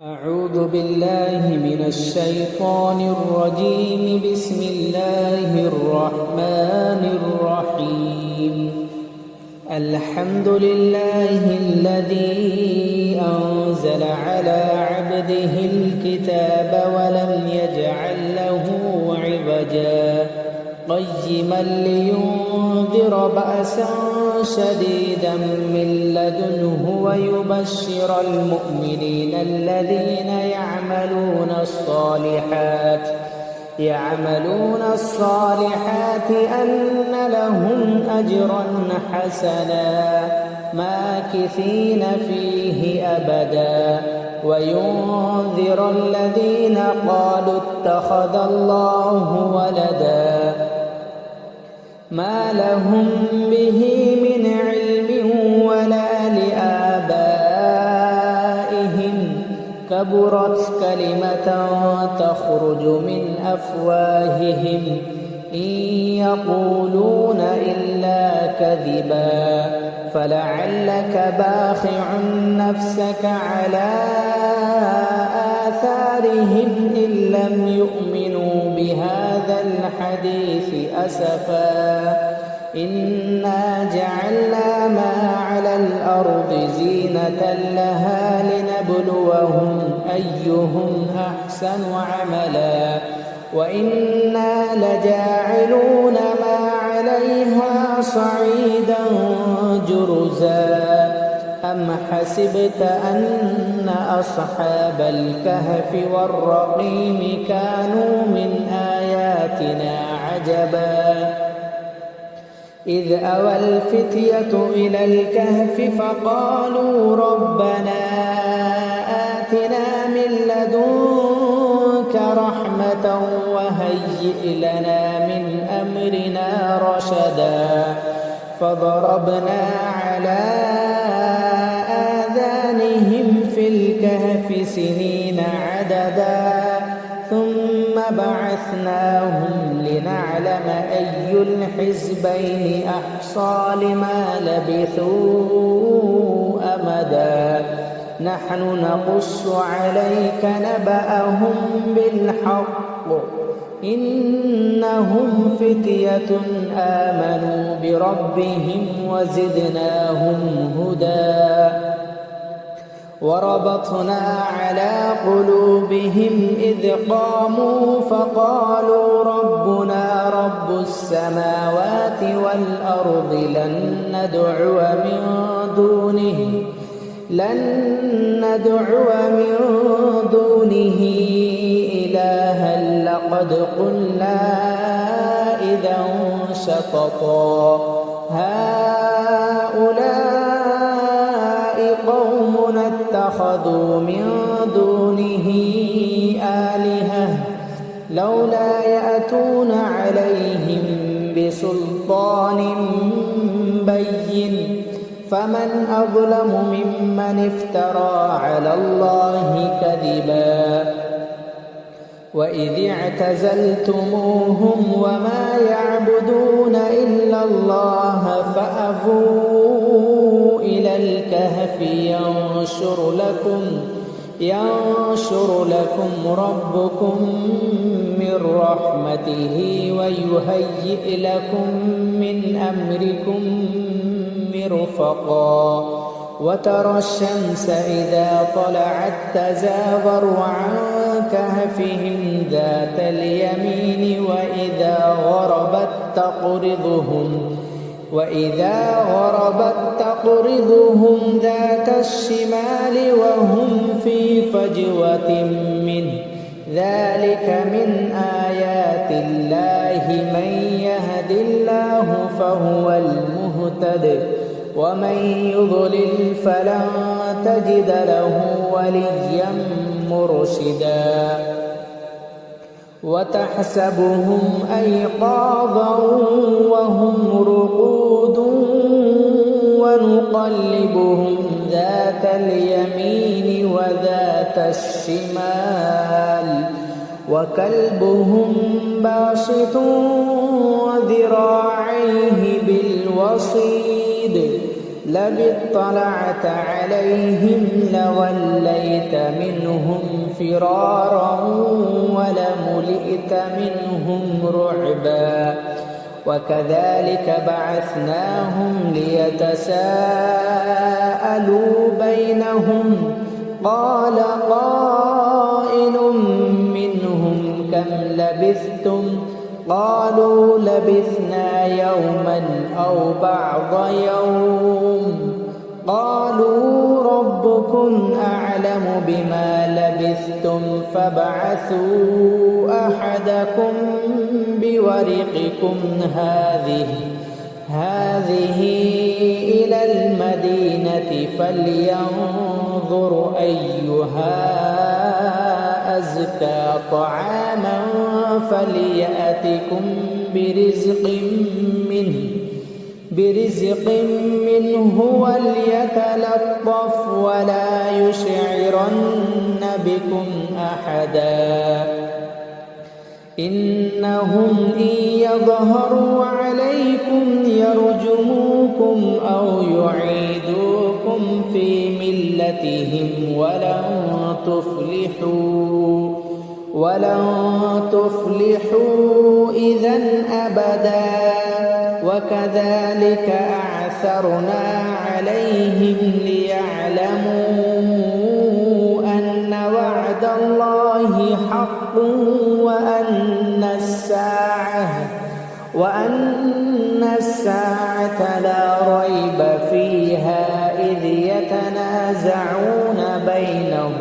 أعوذ بالله من الشيطان الرجيم. بسم الله الرحمن الرحيم. الحمد لله الذي أنزل على عبده الكتاب ولم يجعل له عوجا قيما لينذر بأسا شديدا من لدنه ويبشر المؤمنين الذين يعملون الصالحات أن لهم أجرا حسنا ماكثين فيه أبدا وينذر الذين قالوا اتخذ الله ولدا ما لهم به من علم ولا لآبائهم كبرت كلمة تخرج من أفواههم إن يقولون إلا كذبا فلعلك باخع نفسك على آثارهم إن لم يؤمنوا بهذا الحديث أسفا إنا جعلنا ما على الأرض زينة لها لنبلوهم أيهم أحسن عملا وإنا لجاعلون ما عليها صعيدا جرزا أم حسبت أن أصحاب الكهف والرقيم كانوا من آياتنا عجبا إذ أوى الفتية إلى الكهف فقالوا ربنا آتنا من لدنك رحمة وهيئ لنا من أمرنا رشدا فضربنا على آذانهم في الكهف سنين عددا ثم بعثناهم لنعلم أي الحزبين أحصى لما لبثوا أمدا نحن نقص عليك نبأهم بالحق إنهم فتية آمنوا بربهم وزدناهم هدى وربطنا على قلوبهم إذ قاموا فقالوا ربنا رب السماوات والأرض لن ندعو من دونه إلها لقد قلنا إذا شططا هؤلاء قومنا اتخذوا من دونه آلهة لولا يأتون عليهم بسلطان بين فمن أظلم ممن افترى على الله كذبا وإذ اعتزلتموهم وما يعبدون إلا الله فأووا إلى الكهف ينشر لكم ربكم من رحمته ويهيئ لكم من أمركم مرفقا وترى الشمس إذا طلعت تزاور عن كهفهم ذات اليمين وإذا غربت تقرضهم ذات الشمال وهم في فجوة منه ذلك من آيات الله من يهد الله فهو المهتد ومن يضلل فلن تجد له وليا مرشدا وتحسبهم أيقاظا وهم رقود ونقلبهم ذات اليمين وذات الشمال وكلبهم باسط ذراعيه بالوصيد لو اطلعت عليهم لوليت منهم فرارا ولملئت منهم رعبا وكذلك بعثناهم ليتساءلوا بينهم قال قائل منهم كم لبثتم قالوا لبثنا يوما أو بعض يوم قالوا ربكم أعلم بما لبثتم فابعثوا أحدكم بورقكم هذه إلى المدينة فلينظر أيها أزكى طعاما فليأتكم برزق منه وليتلطف ولا يشعرن بكم أحدا إنهم إن يظهروا عليكم يرجموكم أو يعيدوكم في ملتهم ولن تفلحوا إذا أبدا وكذلك أعثرنا عليهم ليعلموا أن وعد الله حق وأن الساعة لا ريب فيها إذ يتنازعون بينهم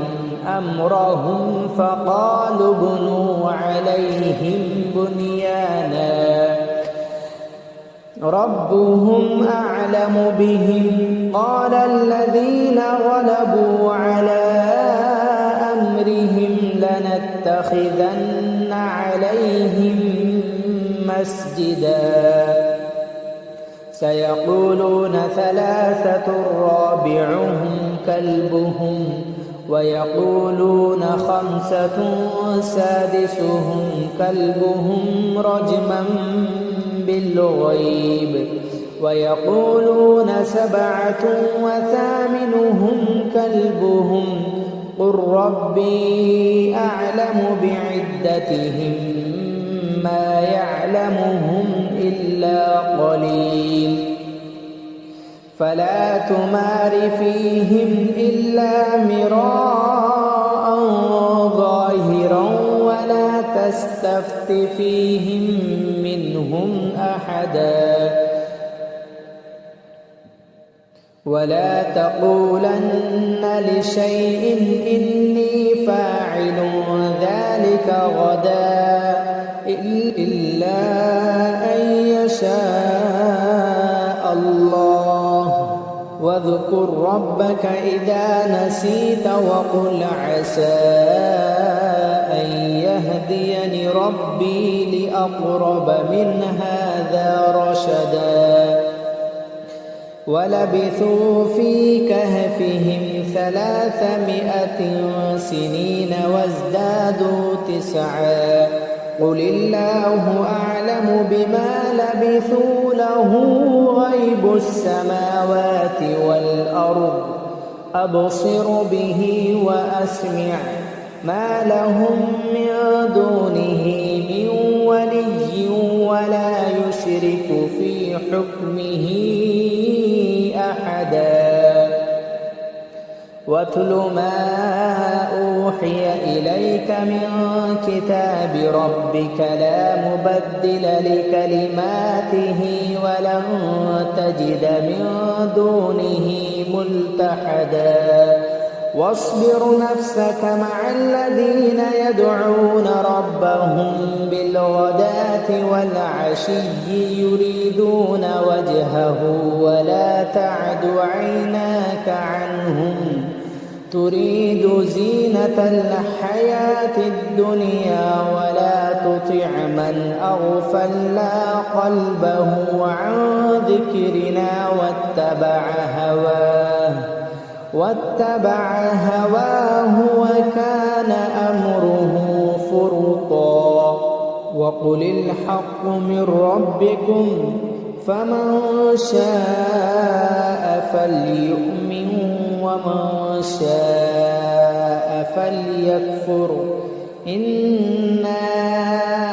أمرهم فقالوا ابنوا عليهم بنيانا ربهم أعلم بهم قال الذين غلبوا على أمرهم لنتخذن عليهم مسجدا سيقولون ثلاثة رابعهم كلبهم ويقولون خمسة سادسهم كلبهم رجما بالغيب ويقولون سبعة وثامنهم كلبهم قل ربي أعلم بعدتهم ما يعلمهم إلا قليل فلا تمار فيهم إلا مراء ظاهرا ولا تستفت فيهم منهم أحدا ولا تقولن لشيء إني فاعل ذلك غدا إلا أن يشاء الله واذكر ربك إذا نسيت وقل عسى أن يهديني ربي لأقرب من هذا رشدا ولبثوا في كهفهم 300 سنين وازدادوا 9 قل الله أعلم بما لبثوا له غيب السماوات والأرض أبصر به وأسمع ما لهم من دونه من ولي ولا يشرك في حكمه أحدا واتل ما أوحي إليك من كتاب ربك لا مبدل لكلماته ولن تجد من دونه ملتحدا واصبر نفسك مع الذين يدعون ربهم بالغداة والعشي يريدون وجهه ولا تعد عيناك عنهم تريد زينة الحياة الدنيا ولا تطع من أغفلنا قلبه عن ذكرنا واتبع هواه وكان أمره فرطا وقل الحق من ربكم فمن شاء فليؤمن ومن شاء فليكفر إنا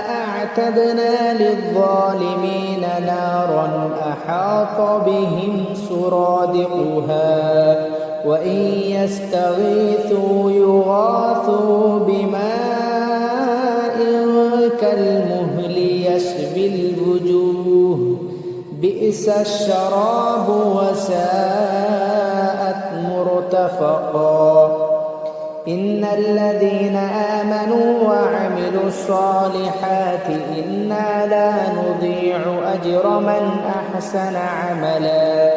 أعتدنا للظالمين نارا أحاط بهم سرادقها وإن يستغيثوا يغاثوا بماء كالمهل يشوي الوجوه بئس الشراب وساءت مرتفقا إن الذين آمنوا وعملوا الصالحات إنا لا نضيع أجر من أحسن عملا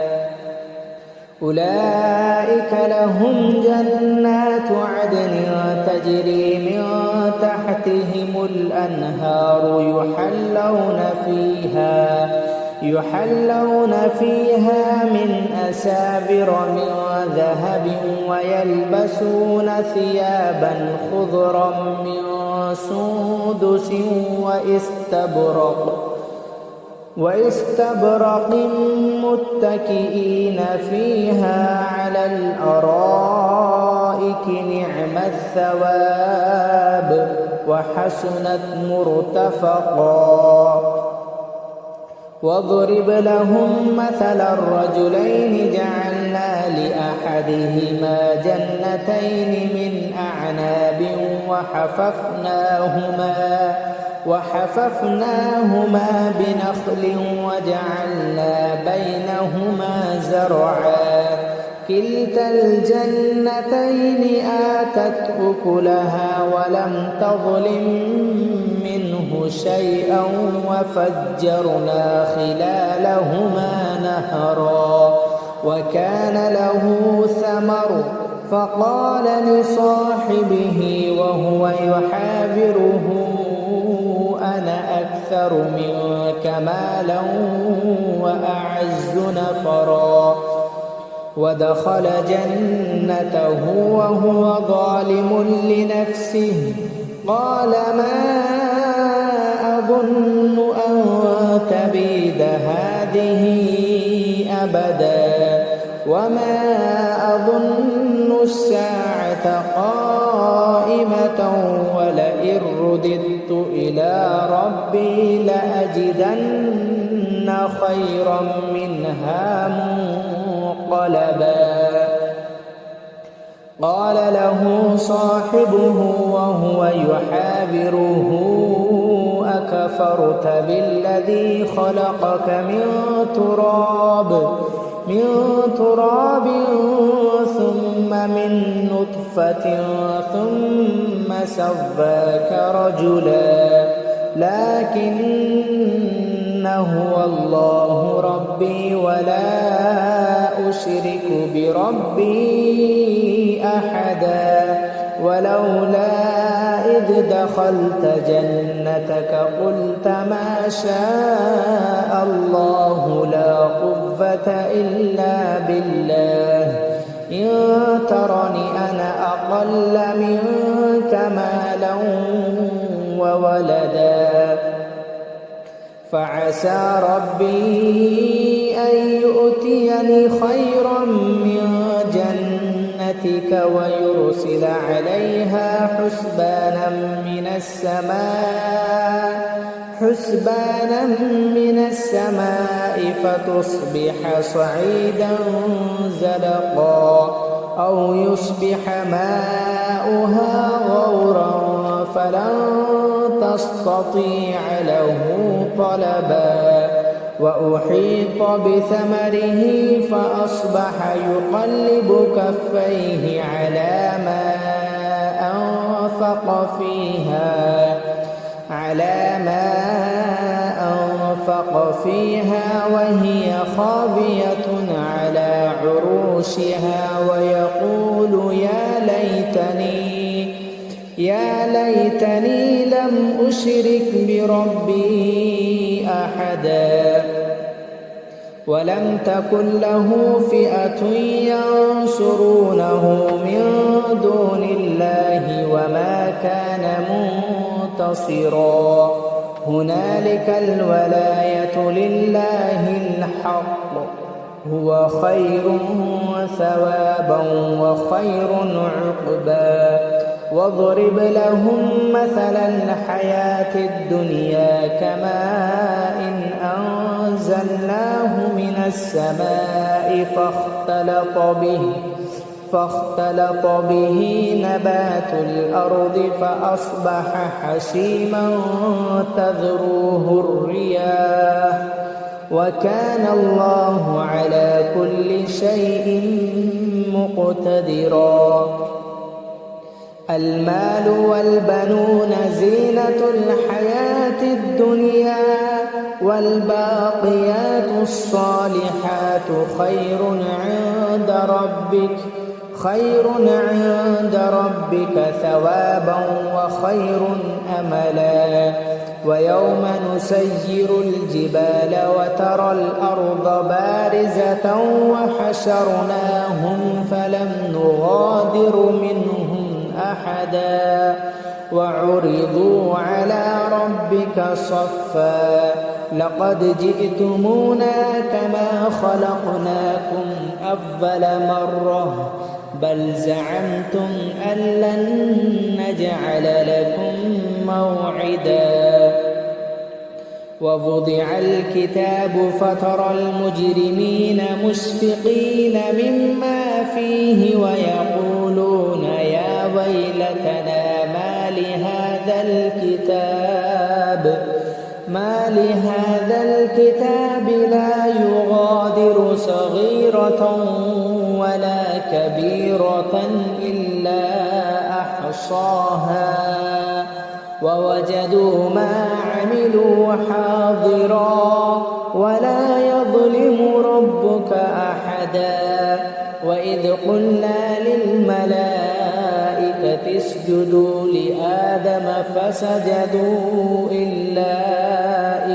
أولئك لهم جنات عدن تجري من تحتهم الأنهار يحلون فيها من أسابر من ذهب ويلبسون ثيابا خضرا من سندس واستبرق متكئين فيها على الأرائك نعم الثواب وحسنت مرتفقا واضرب لهم مثل الرجلين جعلنا لأحدهما جنتين من أعناب وحففناهما بنخل وجعلنا بينهما زرعا كلتا الجنتين آتت أكلها ولم تظلم منه شيئا وفجرنا خلالهما نهرا وكان له ثمر فقال لصاحبه وهو يحاوره أنا أكثر منك مالا وأعز نفرا ودخل جنته وهو ظالم لنفسه قال ما أظن أن تبيد هذه أبدا وما أظن الساعة قائمة ولئن رددت إلى ربي لأجدن خيرا منها منقلبا قال له صاحبه وهو يحاوره أكفرت بالذي خلقك من تراب ثم من نطفة ثم سواك رجلا لكن هو الله ربي ولا أشرك بربي أحدا ولولا إذ دخلت جنتك قلت ما شاء الله لا قوة إلا بالله إن ترني أنا أقل منك مالا وولدا فعسى ربي أن يؤتيني خيرا من جنتك ويرسل عليها حسبانا من السماء فتصبح صعيدا زلقا أو يصبح ماؤها غورا فلن تستطيع له طلبا وأحيط بثمره فأصبح يقلب كفيه على ما أنفق فيها وهي خاوية على عروشها ويقول يا ليتني لم أشرك بربي أحدا ولم تكن له فئة ينصرونه من دون الله وما كان منتصرا هنالك الولاية لله الحق هو خير ثوابا وخير عقبا واضرب لهم مثل الحياة الدنيا كماء أنزلناه من السماء فاختلط به نبات الأرض فأصبح حشيما تذروه الرياح وكان الله على كل شيء مقتدرا. المال والبنون زينة الحياة الدنيا والباقيات الصالحات خير عند ربك ثوابا وخير أملا. ويوم نسير الجبال وترى الأرض بارزة وحشرناهم فلم نغادر منهم أحدا وعرضوا على ربك صفا لقد جئتمونا كما خلقناكم أول مرة بل زعمتم أن لن نجعل لكم موعدا. ووضع الكتاب فترى المجرمين مشفقين مما فيه ويقولون يا ويلتنا ما لهذا الكتاب لا يغادر صغيرة ولا كبيرة إلا أحصاها ووجدوا ما عملوا حاضرا ولا يظلم ربك أحدا. وإذ قلنا للملائكة اسجدوا لآدم فسجدوا إلا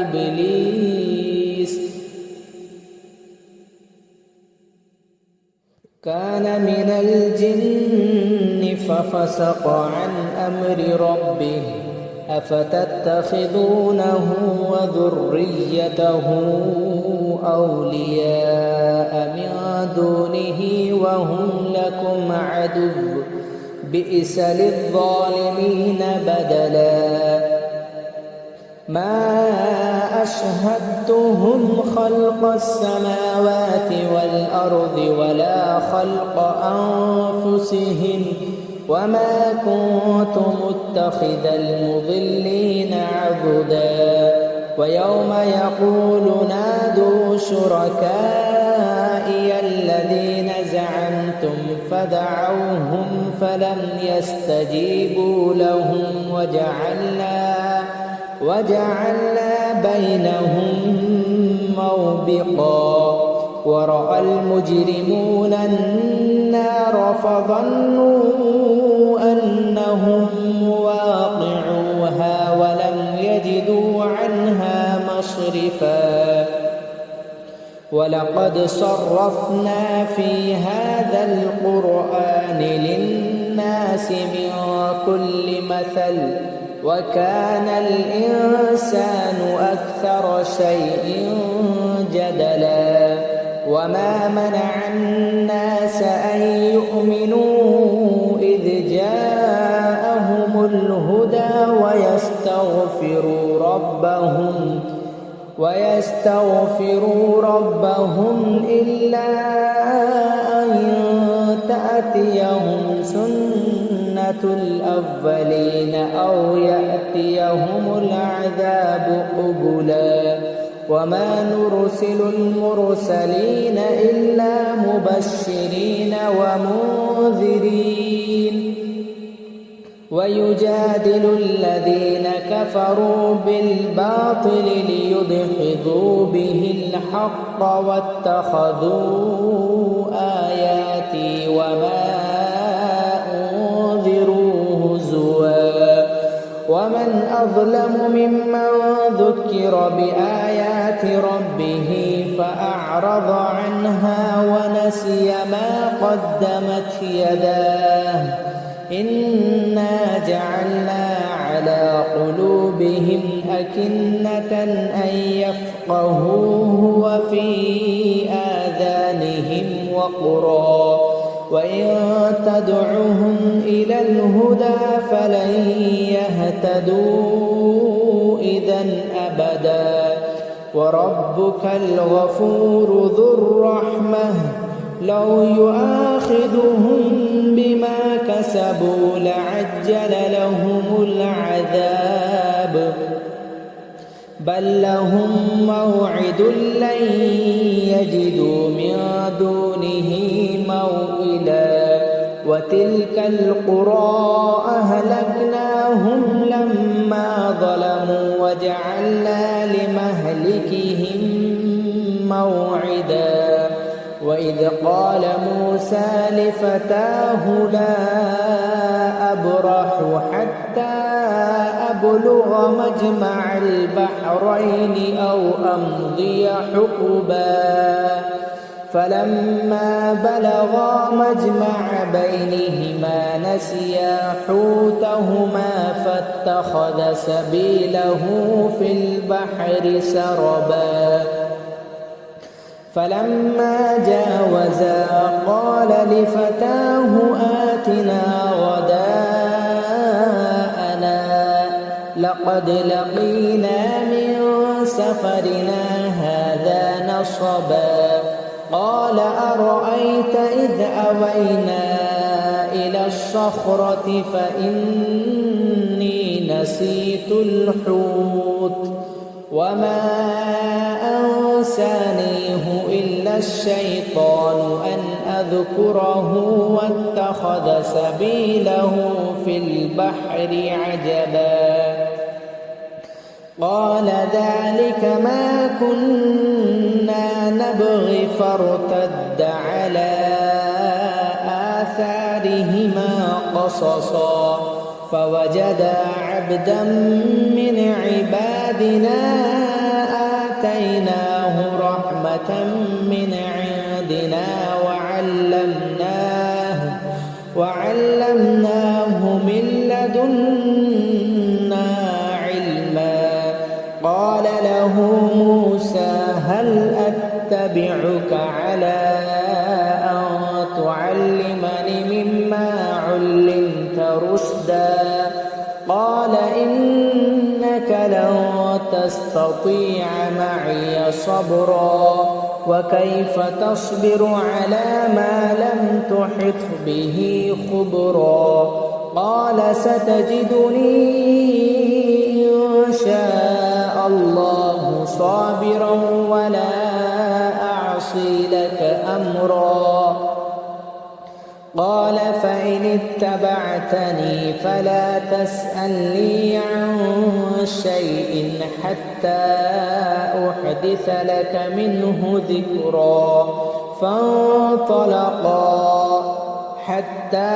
إبليس كان من الجن ففسق عن أمر ربه أفتتخذونه وذريته أولياء من دونه وهم لكم عدو بئس للظالمين بدلا. ما أشهدتهم خلق السماوات والأرض ولا خلق أنفسهم وما كنت متخذ المضلين عضدا. ويوم يقول نادوا شركائي الذين زعمتم فدعوهم فلم يستجيبوا لهم وجعلنا بينهم موبقا. ورأى المجرمون النار فظنوا أنهم مواقعوها ولم يجدوا عنها مصرفا. ولقد صرفنا في هذا القرآن للناس من كل مثل وكان الإنسان أكثر شيء جدلا. وما منع الناس أن يؤمنوا إذ جاءهم الهدى ويستغفروا ربهم إلا أن تأتيهم سنة الأولين أو يأتيهم العذاب قبلا. وما نرسل المرسلين إلا مبشرين ومنذرين ويجادل الذين كفروا بالباطل ليدحضوا به الحق واتخذوا آياتي وما أنذروا هزوا. ومن أظلم ممن ذكر بآيات ربه فأعرض عنها ونسي ما قدمت يداه إنا جعلنا على قلوبهم أكنة أن يفقهوه وفي آذانهم وقرا وإن تدعهم إلى الهدى فلن يهتدوا إذا أبدا وربك الغفور ذو الرحمة لو يؤاخذهم بما كسبوا لعجل لهم العذاب بل لهم موعد لن يجدوا من دونه موئلا وتلك القرى أهلكناهم لما ظلموا وجعلنا لمهلكهم موعدا وإذ قال موسى لفتاه لا أبرح حتى أبلغ مجمع البحرين أو أمضي حقبا فلما بلغا مجمع بينهما نسيا حوتهما فاتخذ سبيله في البحر سربا فلما جاوزا قال لفتاه آتنا غداءنا لقد لقينا من سفرنا هذا نصبا قال أرأيت إذ أوينا إلى الصخرة فإني نسيت الحوت وما أنسانيه إلا الشيطان أن أذكره واتخذ سبيله في البحر عجبا قال ذلك ما كنا نبغي فارتد على آثارهما قصصا فوجدا عبدا من عبادنا آتيناه رحمة من عندنا وعلمناه من لدنا علما قال له موسى هل أتبعك على أن تعلمني مما علمت رشدا قال إنك لن تستطيع معي صبرا وكيف تصبر على ما لم تحط به خبرا قال ستجدني إن شاء الله صابرا ولا أعصي لك أمرا قال فإن اتبعتني فلا تسألني عن شيء حتى أحدث لك منه ذكرا فانطلقا حتى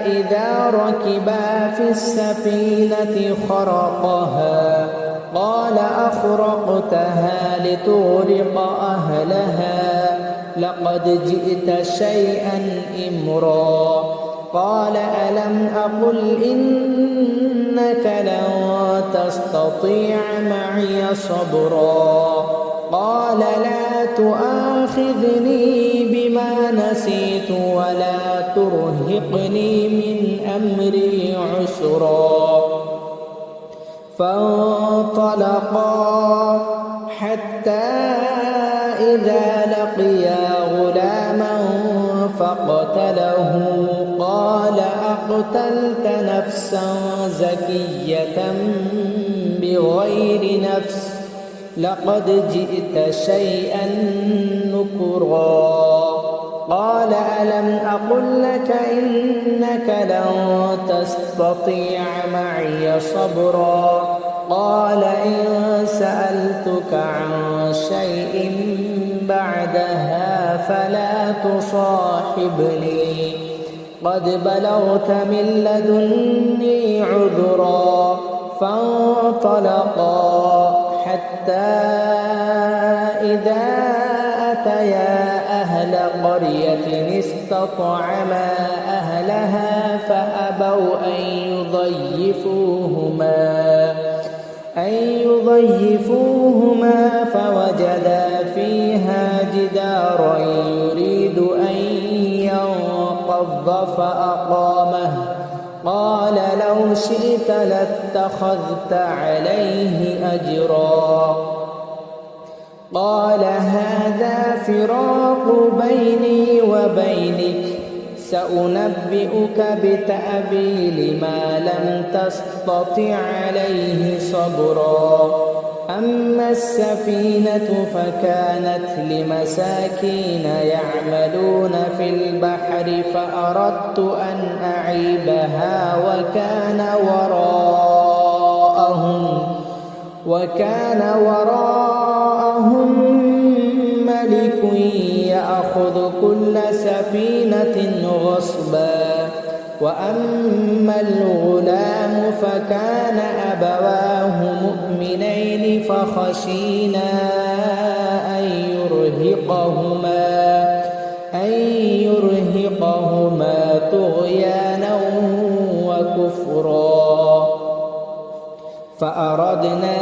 إذا ركبا في السفينة خرقها قال أخرقتها لتغرق أهلها لقد جئت شيئا إمرا قال ألم أقل إنك لن تستطيع معي صبرا قال لا تؤاخذني بما نسيت ولا ترهقني من أمري عسرا فانطلقا حتى إذا لقيا غلاما فقتله قال أقتلت نفسا زكية بغير نفس لقد جئت شيئا نكرا قال ألم أقل لك إنك لن تستطيع معي صبرا قال إن سألتك عن شيء بعدها فلا تصاحبني قد بلغت من لدني عذرا فانطلقا حتى إذا أتيا أهل قرية استطعما أهلها فأبوا أن يضيفوهما فوجدا فيها جدارا يريد أن ينقض فانقض فأقامه قال لو شئت لاتخذت عليه أجرا قال هذا فراق بيني وبينك سأنبئك بتأويل ما لم تستطع عليه صبرا أما السفينة فكانت لمساكين يعملون في البحر فأردت أن أعيبها وكان وراءهم ملك يأخذ كل سفينة غصبا وأما الغلام فكان أبواه مؤمنين فخشينا أن يرهقهما طغيانا وكفرا فأردنا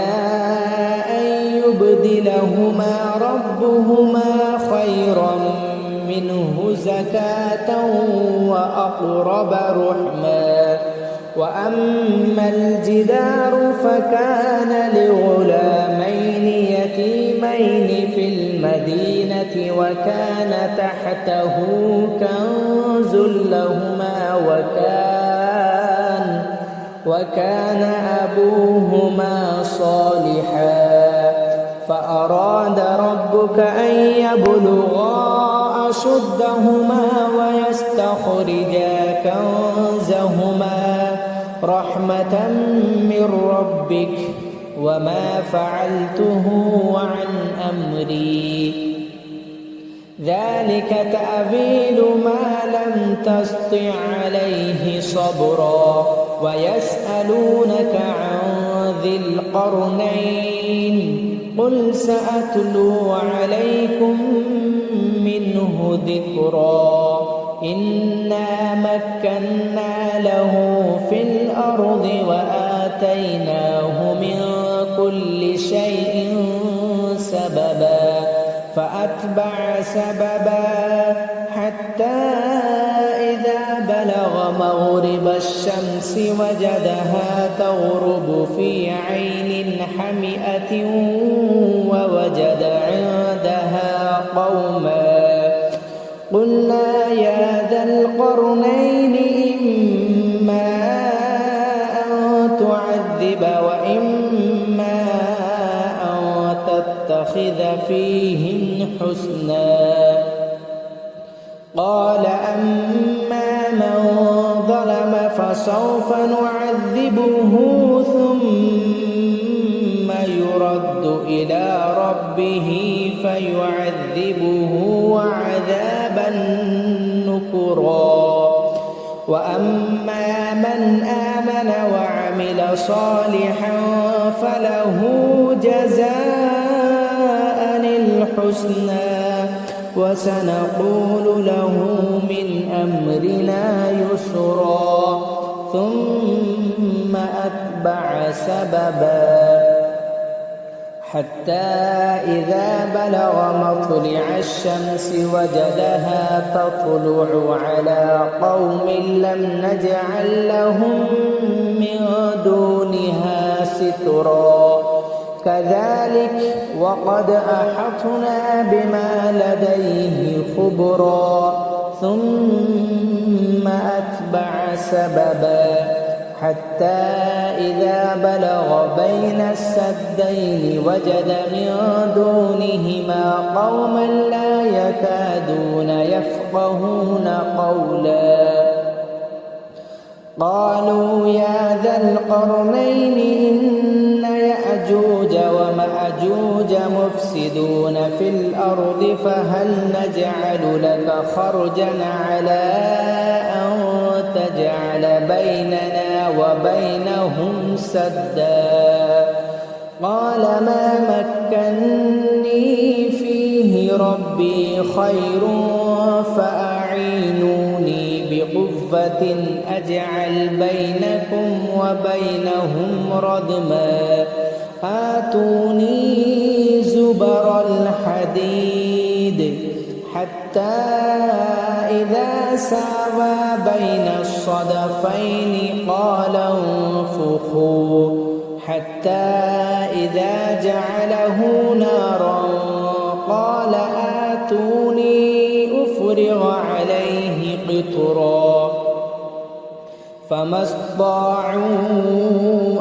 أن يبدلهما ربهما خيرا منه زكاة وأقرب رحما وأما الجدار فكان لغلامين يتيمين في المدينة وكان تحته كنز لهما وكان أبوهما صالحا فأراد ربك أن يبلغا أشدهما ويستخرجا كنزهما رحمة من ربك وما فعلته عن أمري ذلك تأويل ما لم تسطع عليه صبرا ويسألونك عن ذي القرنين قل سأتلو عليكم منه ذكرا إنا مكنا له في الأرض وآتيناه من كل شيء سببا فأتبع سببا حتى إذا بلغ مغرب الشمس وجدها تغرب في عين حمئة ووجد عندها قوما قلنا يا ذا القرنين إما أن تعذب وإما أن تتخذ فيهم حسنا قال أما من ظلم فسوف نعذبه ثم يرد إلى ربه فيعذبه عذابا نكرا وأما من آمن وعمل صالحا فله جزاء الحسنى وسنقول له من أمرنا يسرا ثم أتبع سببا حتى إذا بلغ مطلع الشمس وجدها تطلع على قوم لم نجعل لهم من دونها سترا كذلك وقد أحطنا بما لديه خبرا ثم أتبع سببا حتى إذا بلغ بين السدين وجد من دونهما قوما لا يكادون يفقهون قولا قالوا يا ذا القرنين إن يأجوج ومأجوج مفسدون في الأرض فهل نجعل لك خرجا على أن تجعل بيننا وبينهم سدا قال ما مكني فيه ربي خير فأعينوني بقوة أجعل بينكم وبينهم ردما آتوني زبر الحديد حتى حتى إذا ساوى بين الصدفين قال انفخوا حتى إذا جعله نارا قال آتوني أفرغ عليه قطرا فما استطاعوا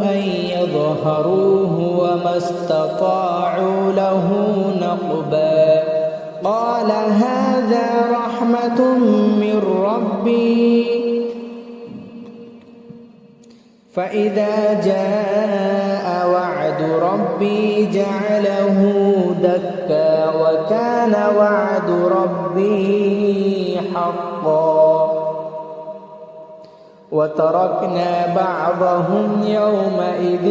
أن يظهروه وما استطاعوا له نقبا قال هذا رحمة من ربي فإذا جاء وعد ربي جعله دكا وكان وعد ربي حقا وتركنا بعضهم يومئذ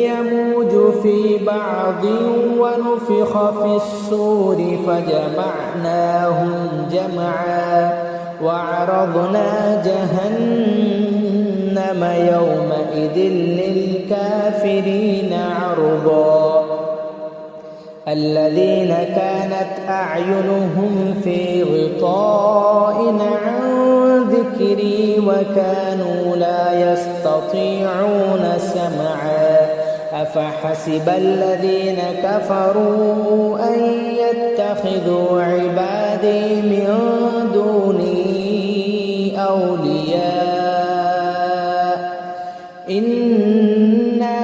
يموج في بعض ونفخ في الصور فجمعناهم جمعا وعرضنا جهنم يومئذ للكافرين عرضا الذين كانت أعينهم في غطاء عن ذكري وكانوا لا يستطيعون سمعا أفحسب الذين كفروا أن يتخذوا عبادي من دوني أولياء إنا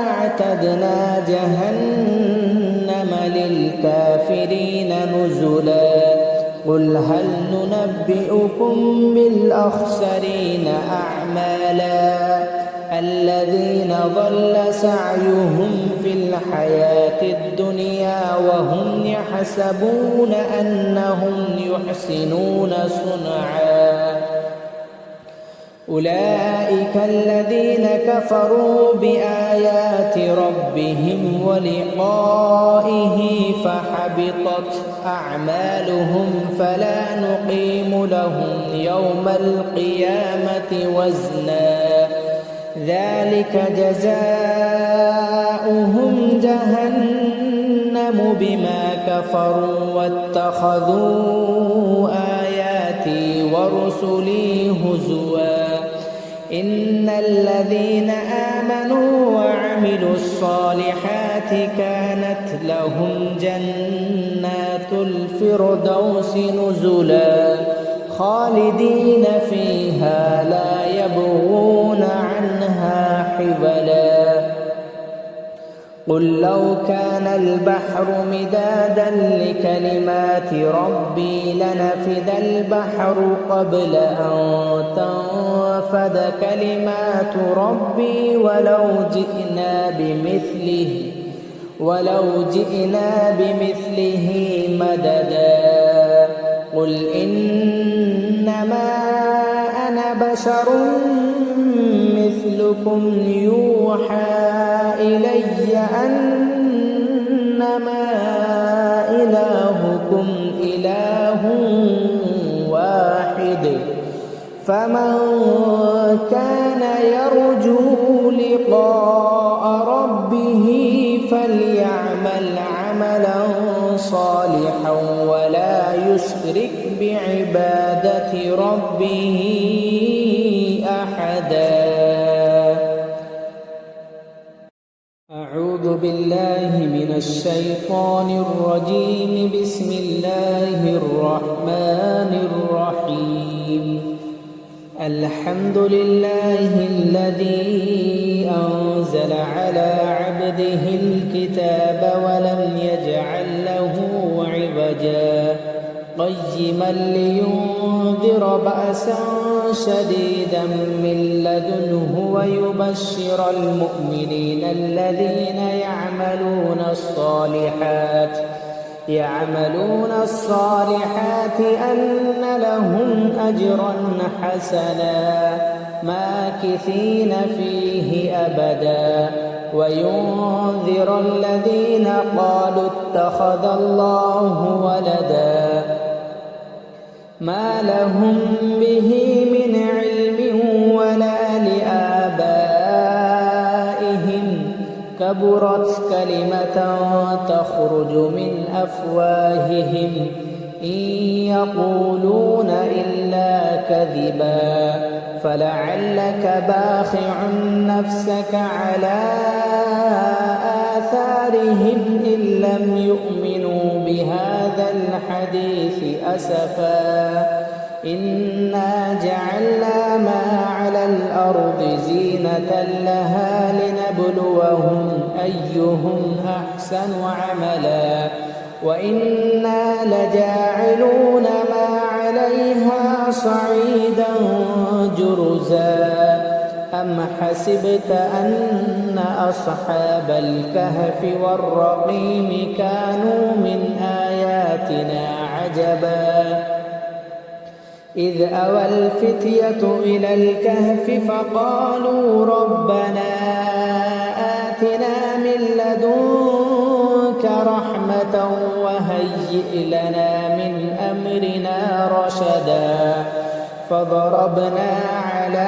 أعتدنا جهنم للكافرين نزلا قل هل ننبئكم بالأخسرين أعمالا الذين ضل سعيهم في الحياة الدنيا وهم يحسبون أنهم يحسنون صنعا أولئك الذين كفروا بآيات ربهم ولقائه فحبطت أعمالهم فلا نقيم لهم يوم القيامة وزنا ذلك جزاؤهم جهنم بما كفروا واتخذوا آياتي ورسلي هزوا إن الذين آمنوا وعملوا الصالحات كانت لهم جنات الفردوس نزلا خالدين فيها لا يبغون عنها حولا قل لو كان البحر مدادا لكلمات ربي لنفد البحر قبل أن تنفد كلمات ربي ولو جئنا بمثله مددا قل إنما أنا بشر مثلكم يوحى إلي أنما إلهكم إله واحد فمن كان يرجو لقاء ربه فليعمل عملا صالحا ولا يشرك بعبادة ربه أحدا أعوذ بالله من الشيطان الرجيم بسم الله الرحمن الرحيم الحمد لله الذي أنزل على عبده الكتاب ولم يجعل له عوجا قيما لينذر بأسا شديدا من لدنه ويبشر المؤمنين الذين يعملون الصالحات أن لهم أجرا حسنا ماكثين فيه أبدا وينذر الذين قالوا اتخذ الله ولدا ما لهم به من علم ولا لآبائهم كبرت كلمة تخرج من أفواههم إن يقولون إلا كذبا فلعلك باخع نفسك على آثارهم إن لم يؤمنوا بهذا الحديث أسفا إنا جعلنا ما على الأرض زينة لها لنبلوهم أيهم أحسن عملا وإنا لجاعلون ما عليها صعيدا جرزا أم حسبت أن أصحاب الكهف والرقيم كانوا من آياتنا عجبا إذ أوى الفتية إلى الكهف فقالوا ربنا آتنا من لدنك رحمة وهيئ لنا من أمرنا رشدا فضربنا على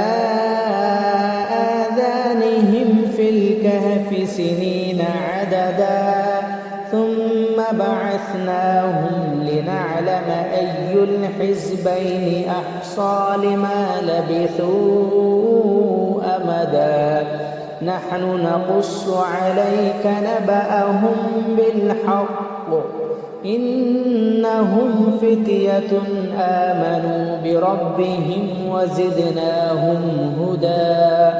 آذانهم في الكهف سنين عددا ثم بعثناهم لنعلم أي الحزبين أحصى لما لبثوا أمدا نحن نقص عليك نبأهم بالحق إنهم فتية آمنوا بربهم وزدناهم هدى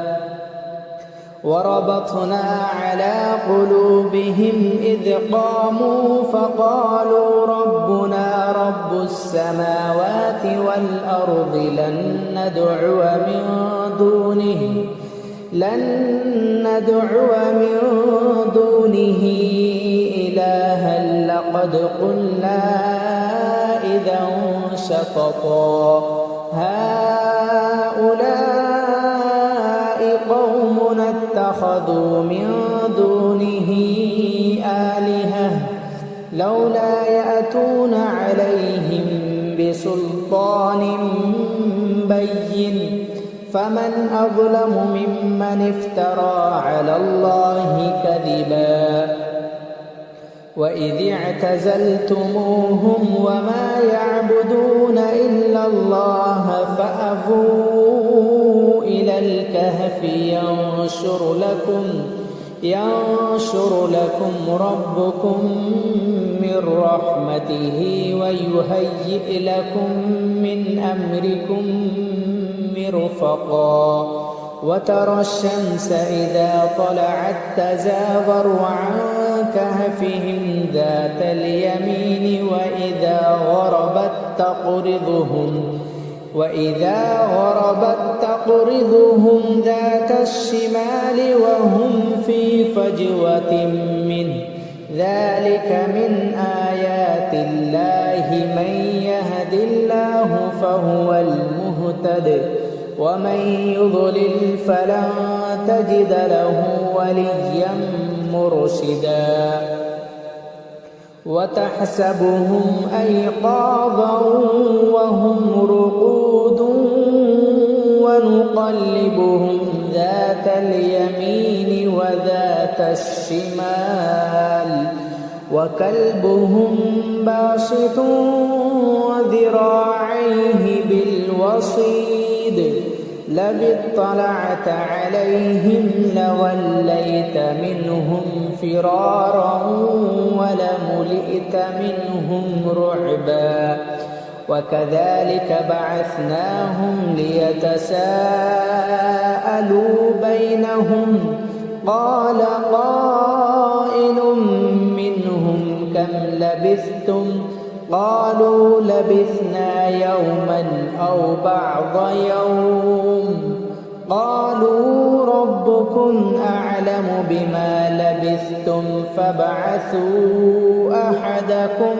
وربطنا على قلوبهم إذ قاموا فقالوا ربنا رب السماوات والأرض لن ندعو من دونه إلها لقد قلنا إذا شططا هؤلاء قوم اتخذوا من دونه آلهة لولا يأتون عليهم بسلطان بين فمن أظلم ممن افترى على الله كذبا وإذ اعتزلتموهم وما يعبدون إلا الله فأووا إلى الكهف ينشر لكم ربكم من رحمته ويهيئ لكم من أمركم مرفقا وترى الشمس إذا طلعت تزاور عن كهفهم ذات اليمين وإذا غربت تقرضهم ذات الشمال وهم في فجوة منه ذلك من آيات الله من يهد الله فهو المهتد ومن يضلل فلن تجد له وليا مرشدا وتحسبهم أيقاظا وهم رقود ونقلبهم ذات اليمين وذات الشمال وكلبهم باسط ذراعيه بالوصيد لو اطلعت عليهم لوليت منهم فرارا ولملئت منهم رعبا وكذلك بعثناهم ليتساءلوا بينهم قال قائل منهم كم لبثتم قالوا لبثنا يوما أو بعض يوم قالوا ربكم أعلم بما لبثتم فابعثوا أحدكم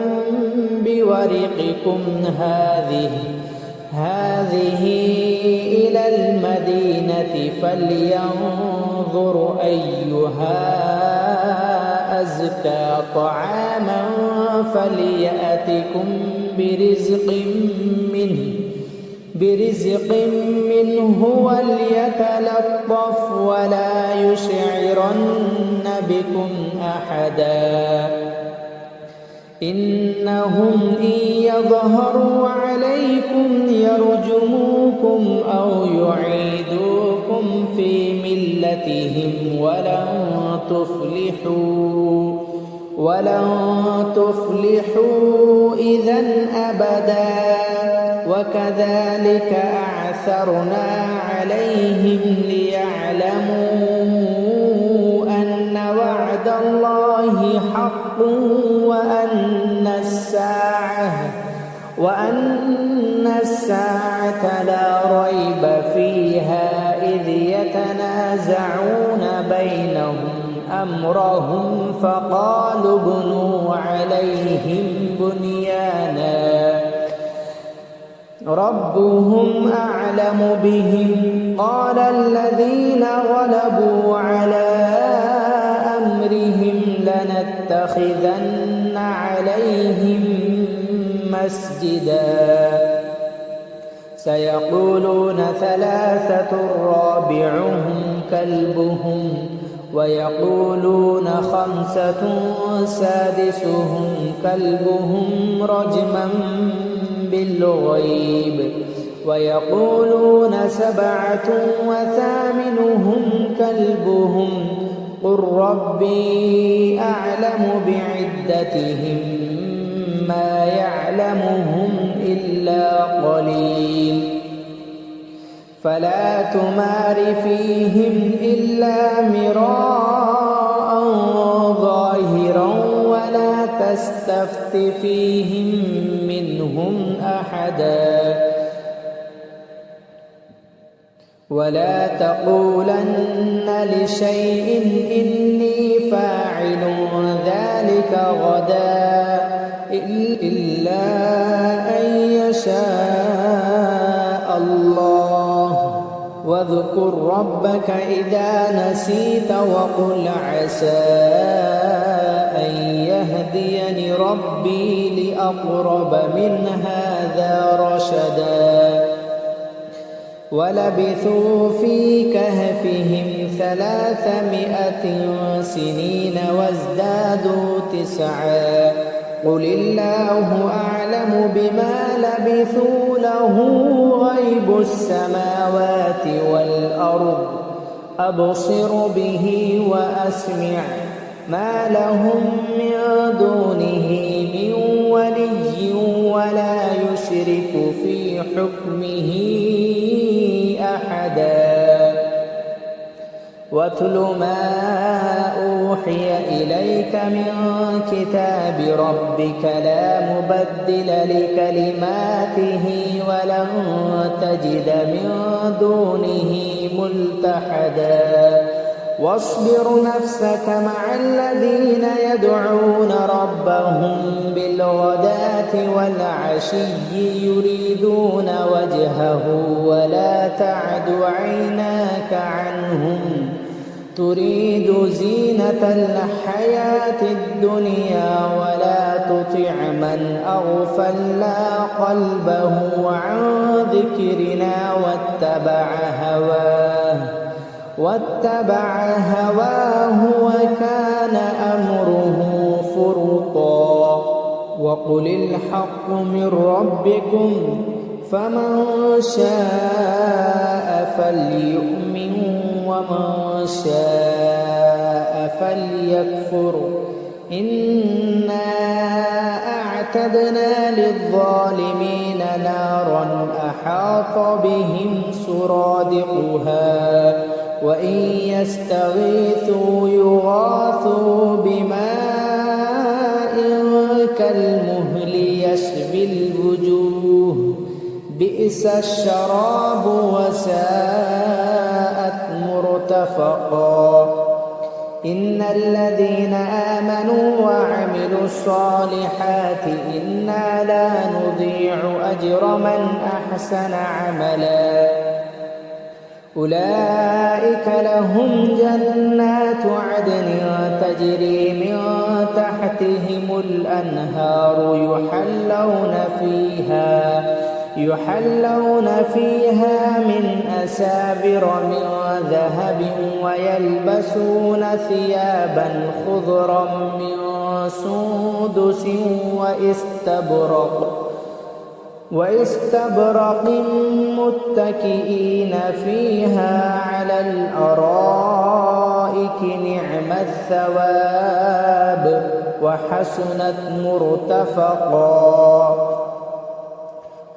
بورقكم هذه إلى المدينة فلينظر أيها أزكى طعاما فليأتكم برزق منه وليتلطف ولا يشعرن بكم أحدا إنهم إن يظهروا عليكم يرجموكم أو يعيدوكم في ملتهم ولن تفلحوا إذا أبدا وكذلك أعثرنا عليهم ليعلموا أن وعد الله حق وأن الساعة لا ريب فيها إذ يتنازعون بينهم أمرهم فقالوا ابنوا عليهم بنيانا ربهم أعلم بهم قال الذين غلبوا على أمرهم لنتخذن عليهم مسجدا سيقولون ثلاثة رابعهم كلبهم ويقولون خمسة سادسهم كلبهم رجما بالغيب ويقولون سبعة وثامنهم كلبهم قل ربي أعلم بعدتهم ما يعلمهم إلا قليل فلا تمار فيهم إلا مراء ظاهرا ولا تستفت فيهم منهم أحدا ولا تقولن لشيء إني فاعل ذلك غدا إلا أن يشاء الله واذكر ربك إذا نسيت وقل عسى أن يهديني ربي لأقرب من هذا رشدا ولبثوا في كهفهم 300 سنين وازدادوا 9 قل الله أعلم بما لبثوا له غيب السماوات والأرض أبصر به وأسمع ما لهم من دونه من ولي ولا يشرك في حكمه أحدا واتل ما أوحي إليك من كتاب ربك لا مبدل لكلماته ولن تجد من دونه ملتحدا واصبر نفسك مع الذين يدعون ربهم بالغداة والعشي يريدون وجهه ولا تعد عيناك عنهم تريد زينة الحياة الدنيا ولا تطع من أغفلنا قلبه عن ذكرنا واتبع هواه وكان أمره فرطا وقل الحق من ربكم فمن شاء فليؤمن ومن شاء فليكفر إنا أعتدنا للظالمين نارا أحاط بهم سرادقها وإن يستغيثوا يغاثوا بماء كالمهل يشوي الوجوه بئس الشراب وساءت مرتفقا إن الذين آمنوا وعملوا الصالحات إنا لا نضيع أجر من أحسن عملا أولئك لهم جنات عدن تجري من تحتهم الأنهار يحلون فيها من أساور من ذهب ويلبسون ثيابا خضرا من سندس واستبرق متكئين فيها على الأرائك نعم الثواب وحسنت مرتفقا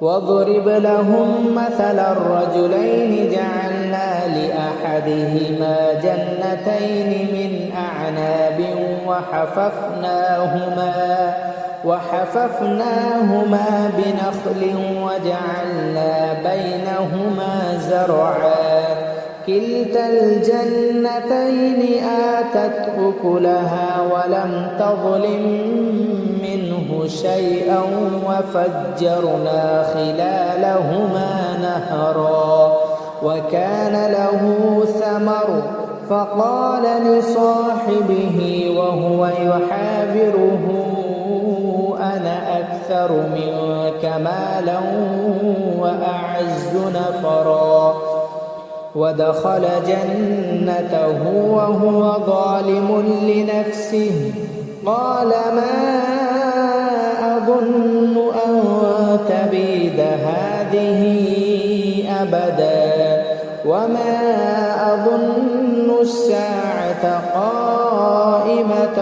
واضرب لهم مثل الرجلين جعلنا لأحدهما جنتين من أعناب وحففناهما بنخل وجعلنا بينهما زرعا كلتا الجنتين آتت أكلها ولم تظلم منه شيئا وفجرنا خلالهما نهرا وكان له ثمر فقال لصاحبه وهو يحاوره أنا أكثر منك مالا وأعز نفرا ودخل جنته وهو ظالم لنفسه قال ما أظن أن تبيد هذه أبدا وما أظن الساعة قائمة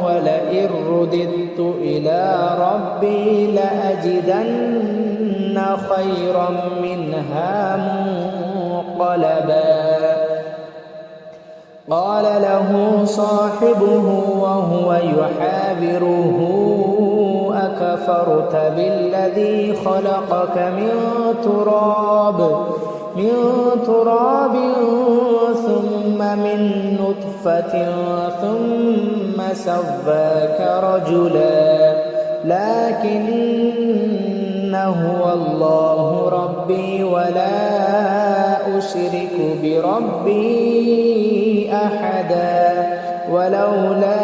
ولئن رددت إلى ربي لأجدن خيرا منها منقلبا قال له صاحبه وهو يحاوره أكفرت بالذي خلقك من تراب ثم من نطفة ثم سواك رجلا لكن هو الله ربي ولا أشرك بربي أحدا ولولا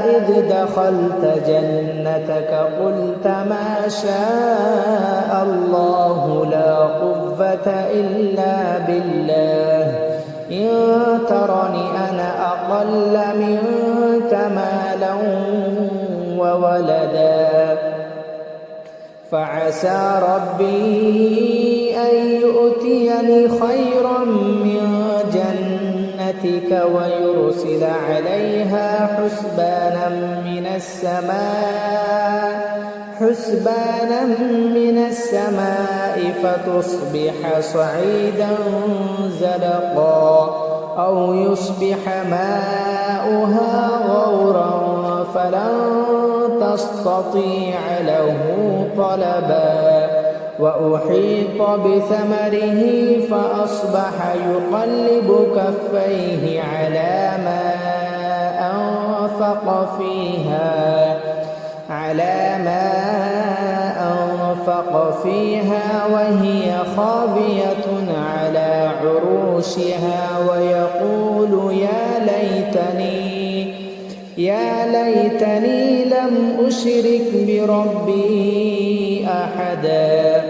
إذ دخلت جنتك قلت ما شاء الله لا قوة إلا بالله إن ترني أنا أقل منك مالا وولدا فعسى ربي أن يؤتيني خيرا من جنتك ويرسل عليها حسبانا من السماء فتصبح صعيدا زلقا أو يصبح ماؤها غورا فلن تستطيع له طلبا وأحيط بثمره فأصبح يقلب كفيه على ما أنفق فيها وهي خاوية على عروشها ويقول يا ليتني لم أشرك بربي أحدا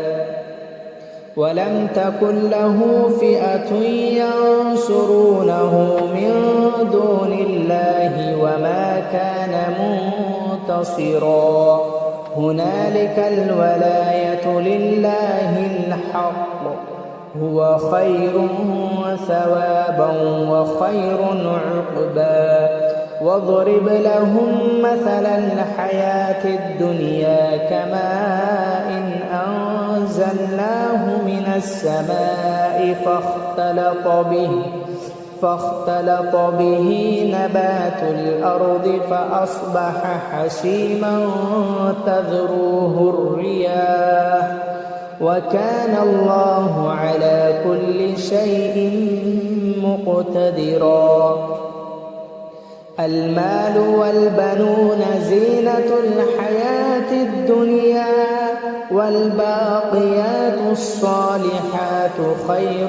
ولم تكن له فئة ينصرونه من دون الله وما كان منتصرا هنالك الولاية لله الحق هو خير ثوابا وخير عقبا واضرب لهم مثل الحياة الدنيا كماء أنزلناه من السماء فاختلط به نبات الأرض فأصبح حشيما تذروه الرياح وكان الله على كل شيء مقتدرا المال والبنون زينة الحياة الدنيا والباقيات الصالحات خير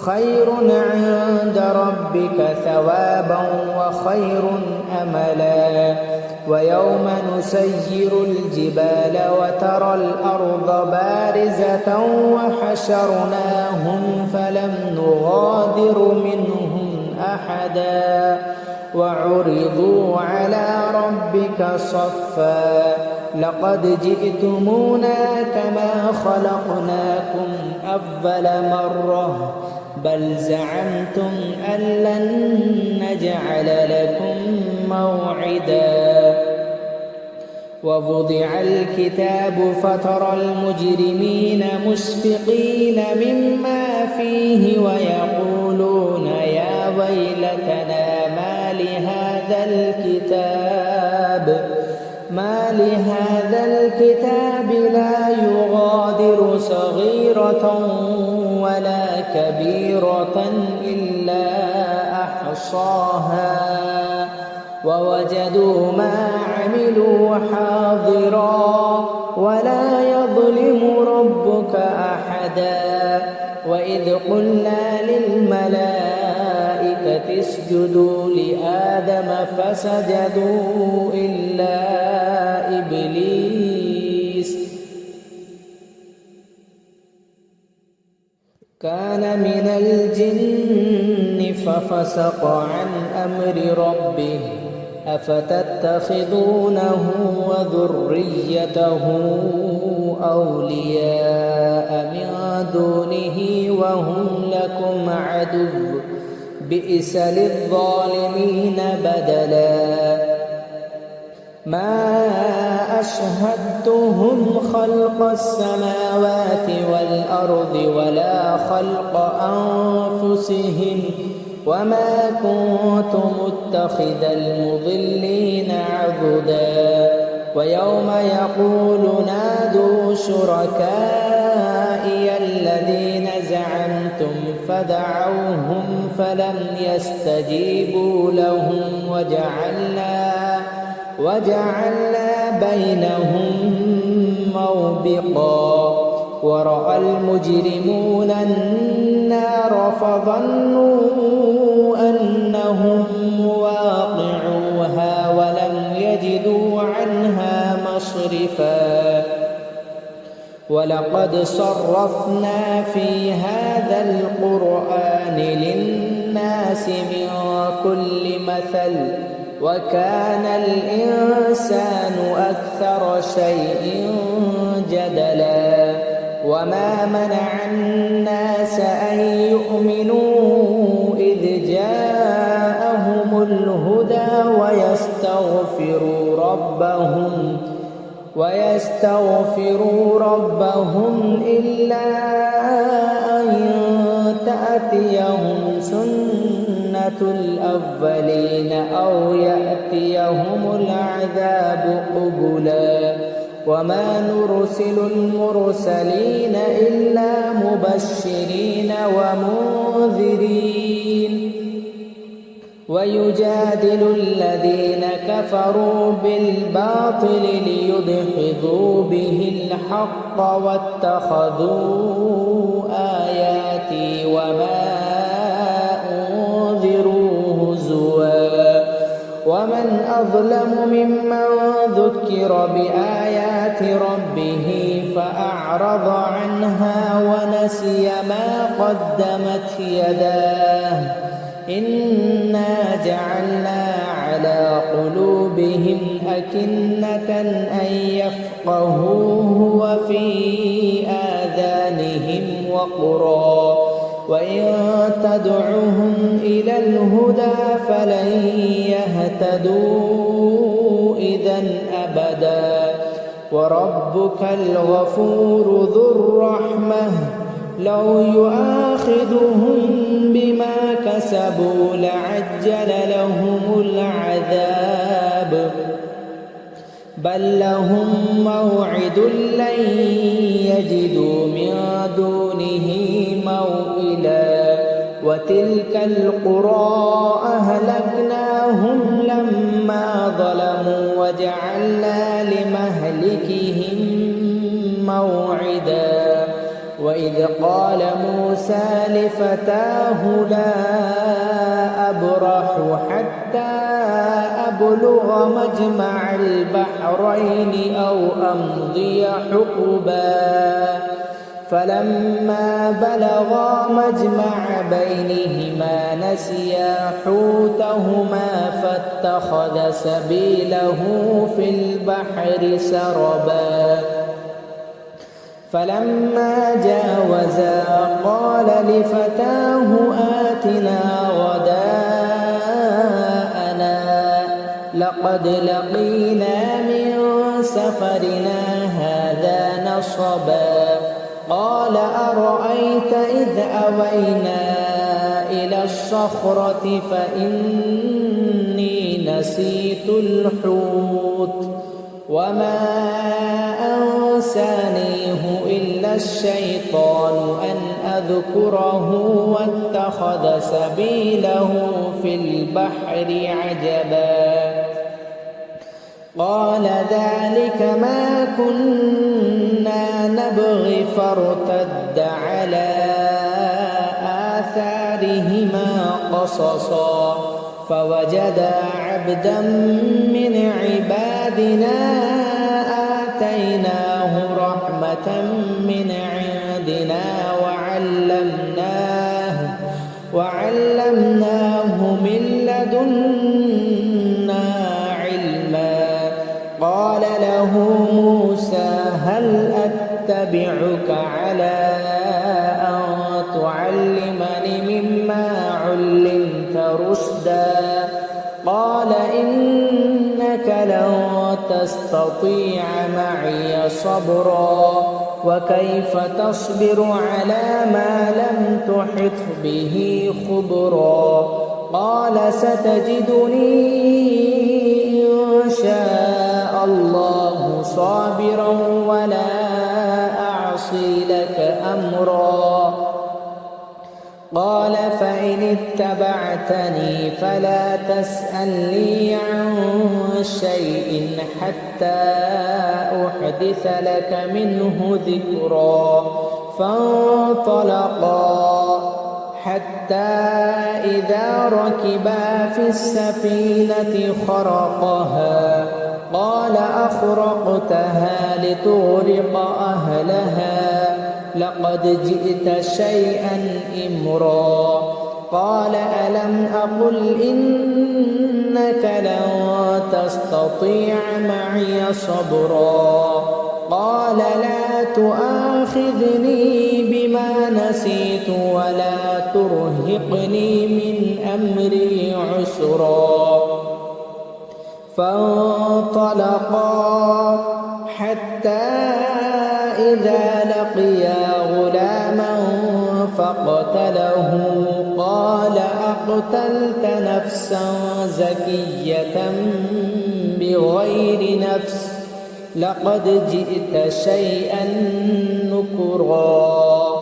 خير عند ربك ثوابا وخير أملا ويوم نسير الجبال وترى الأرض بارزة وحشرناهم فلم نغادر منهم أحدا وعرضوا على ربك صفا لقد جئتمونا كما خلقناكم أول مرة بل زعمتم أن لن نجعل لكم موعدا ووضع الكتاب فترى المجرمين مشفقين مما فيه ويقولون يا ويلتنا ما لهذا الكتاب لا يغادر صغيرة ولا كبيرة إلا أحصاها ووجدوا ما عملوا حاضرا ولا يظلم ربك أحدا وإذ قلنا للملائكة اسجدوا لآدم فسجدوا إلا إبليس كان من الجن ففسق عن أمر ربه أفتتخذونه وذريته أولياء من دونه وهم لكم عدو بئس للظالمين بدلا ما أشهدتهم خلق السماوات والأرض ولا خلق أنفسهم وما كنت متخذ المضلين عضدا ويوم يقول نادوا شركائي الذين زعمتم فدعوهم فلم يستجيبوا لهم وجعلنا بينهم موبقا ورأى المجرمون النار فظنوا أنهم واقعوها ولم يجدوا عنها مصرفا ولقد صرفنا في هذا القرآن للناس من كل مثل وكان الإنسان أكثر شيء جدلا وما منع الناس أن يؤمنوا إذ جاءهم الهدى ويستغفروا ربهم إلا أن تأتيهم سنة الأولين أو يأتيهم العذاب قبلا وما نرسل المرسلين إلا مبشرين ومنذرين ويجادل الذين كفروا بالباطل ليدحضوا به الحق واتخذوا آياتي وما أنذروا هزوا ومن أظلم ممن ذكر بآيات ربه فأعرض عنها ونسي ما قدمت يداه إنا جعلنا على قلوبهم أكنة أن يفقهوه وفي آذانهم وقرا وإن تدعهم إلى الهدى فلن يهتدوا إذا أبدا وربك الغفور ذو الرحمة لو يؤاخذهم بما كسبوا لعجل لهم العذاب بل لهم موعد لن يجدوا من دونه موئلا وتلك القرى أهلكناهم لما ظلموا وجعلنا لمهلكهم موعدا وإذ قال موسى لفتاه لا أبرح حتى أبلغ مجمع البحرين أو أمضي حقبا فلما بلغا مجمع بينهما نسيا حوتهما فاتخذ سبيله في البحر سربا فلما جاوزا قال لفتاه آتنا غداءنا لقد لقينا من سفرنا هذا نصبا قال أرأيت إذ أوينا إلى الصخرة فإني نسيت الحوت وما أنسانيه إلا الشيطان أن أذكره واتخذ سبيله في البحر عجبا قال ذلك ما كنا نبغي فارتد على آثارهما قصصا فوجدا عبدا من عبادنا آتيناه رحمة من عندنا وعلمناه من لدنا علما قال له موسى هل أتبعك على أن تعلمني مما علمت رشدا قال إنك لن تستطيع معي صبرا وكيف تصبر على ما لم تحط به خبرا قال ستجدني إن شاء الله صابرا ولا أعصي لك أمرا قال فإن اتبعتني فلا تسألني عن شيء حتى أحدث لك منه ذكرا فانطلقا حتى إذا ركبا في السفينة خرقها قال أخرقتها لتغرق أهلها لقد جئت شيئا إمرا قال ألم أقل إنك لن تستطيع معي صبرا قال لا تؤاخذني بما نسيت ولا ترهقني من أمري عسرا فانطلقا حتى إذا لقيا غلاما فقتله قال أقتلت نفسا زكية بغير نفس لقد جئت شيئا نكرا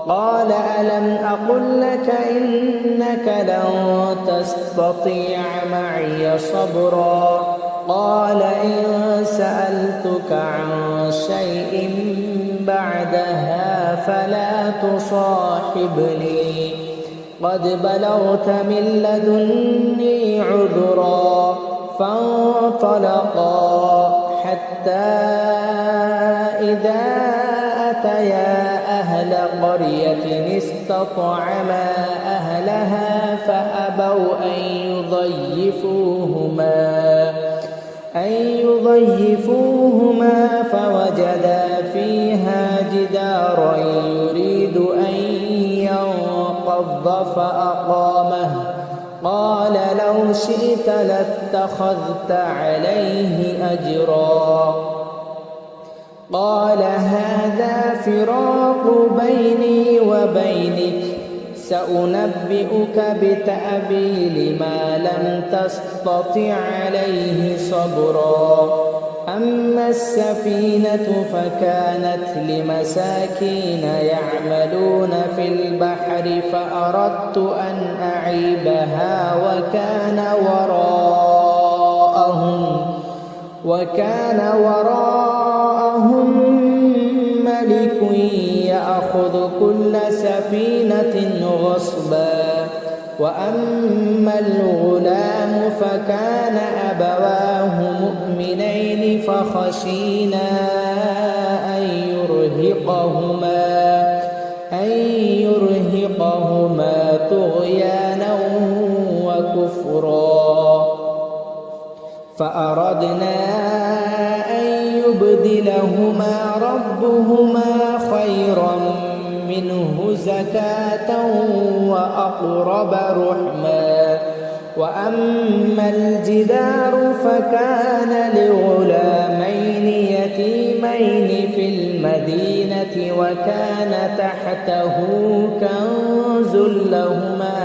قال ألم أقل لك إنك لن تستطيع معي صبرا قال إن سألتك عن شيء بعدها فلا تصاحبني قد بلغت من لدني عذرا فانطلقا حتى إذا أتيا أهل قرية استطعما أهلها فأبوا أن يضيفوهما فوجدا فيها جدارا يريد أن ينقض فأقامه قال لو شئت لاتخذت عليه أجرا قال هذا فراق بيني وبينك سأنبئك بتأويل ما لم تستطع عليه صبرا أما السفينة فكانت لمساكين يعملون في البحر فأردت أن أعيبها وكان وراءهم ملك يأخذ كل سفينة غصبا وأما الغلام فكان أبواه مؤمنين فخشينا أن يرهقهما طغيانا وكفرا فأردنا أن يبدلهما ربهما خيرا منه زكاة وأقرب رحما وأما الجدار فكان لغلامين يتيمين في المدينة وكان تحته كنز لهما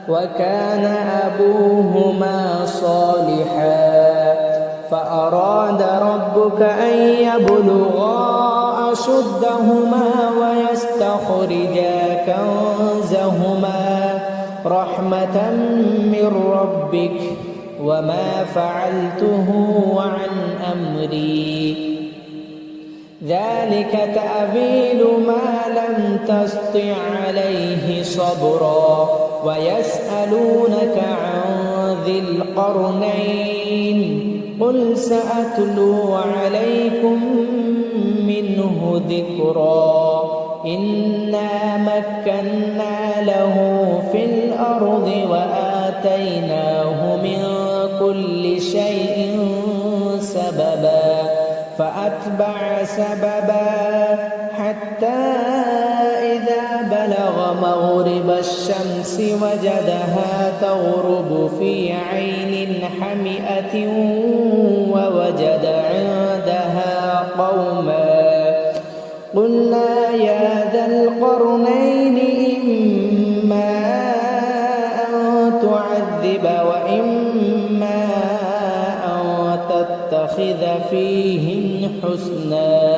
وكان أبوهما صالحا فأراد ربك أن يبلغا أشدهما ويستخرجا كنزهما رحمة من ربك وما فعلته عن أمري ذلك تأويل ما لم تسطع عليه صبرا ويسألونك عن ذي القرنين قل سأتلو عليكم منه ذكرا إنا مكنا له في الأرض وآتيناه من كل شيء سببا فأتبع سببا حتى إذا بلغ مغرب الشمس وجدها تغرب في عين حمئة ووجد عندها قوما قلنا يا ذا القرنين إما أن تعذب وإما أن تتخذ فيهم حسنا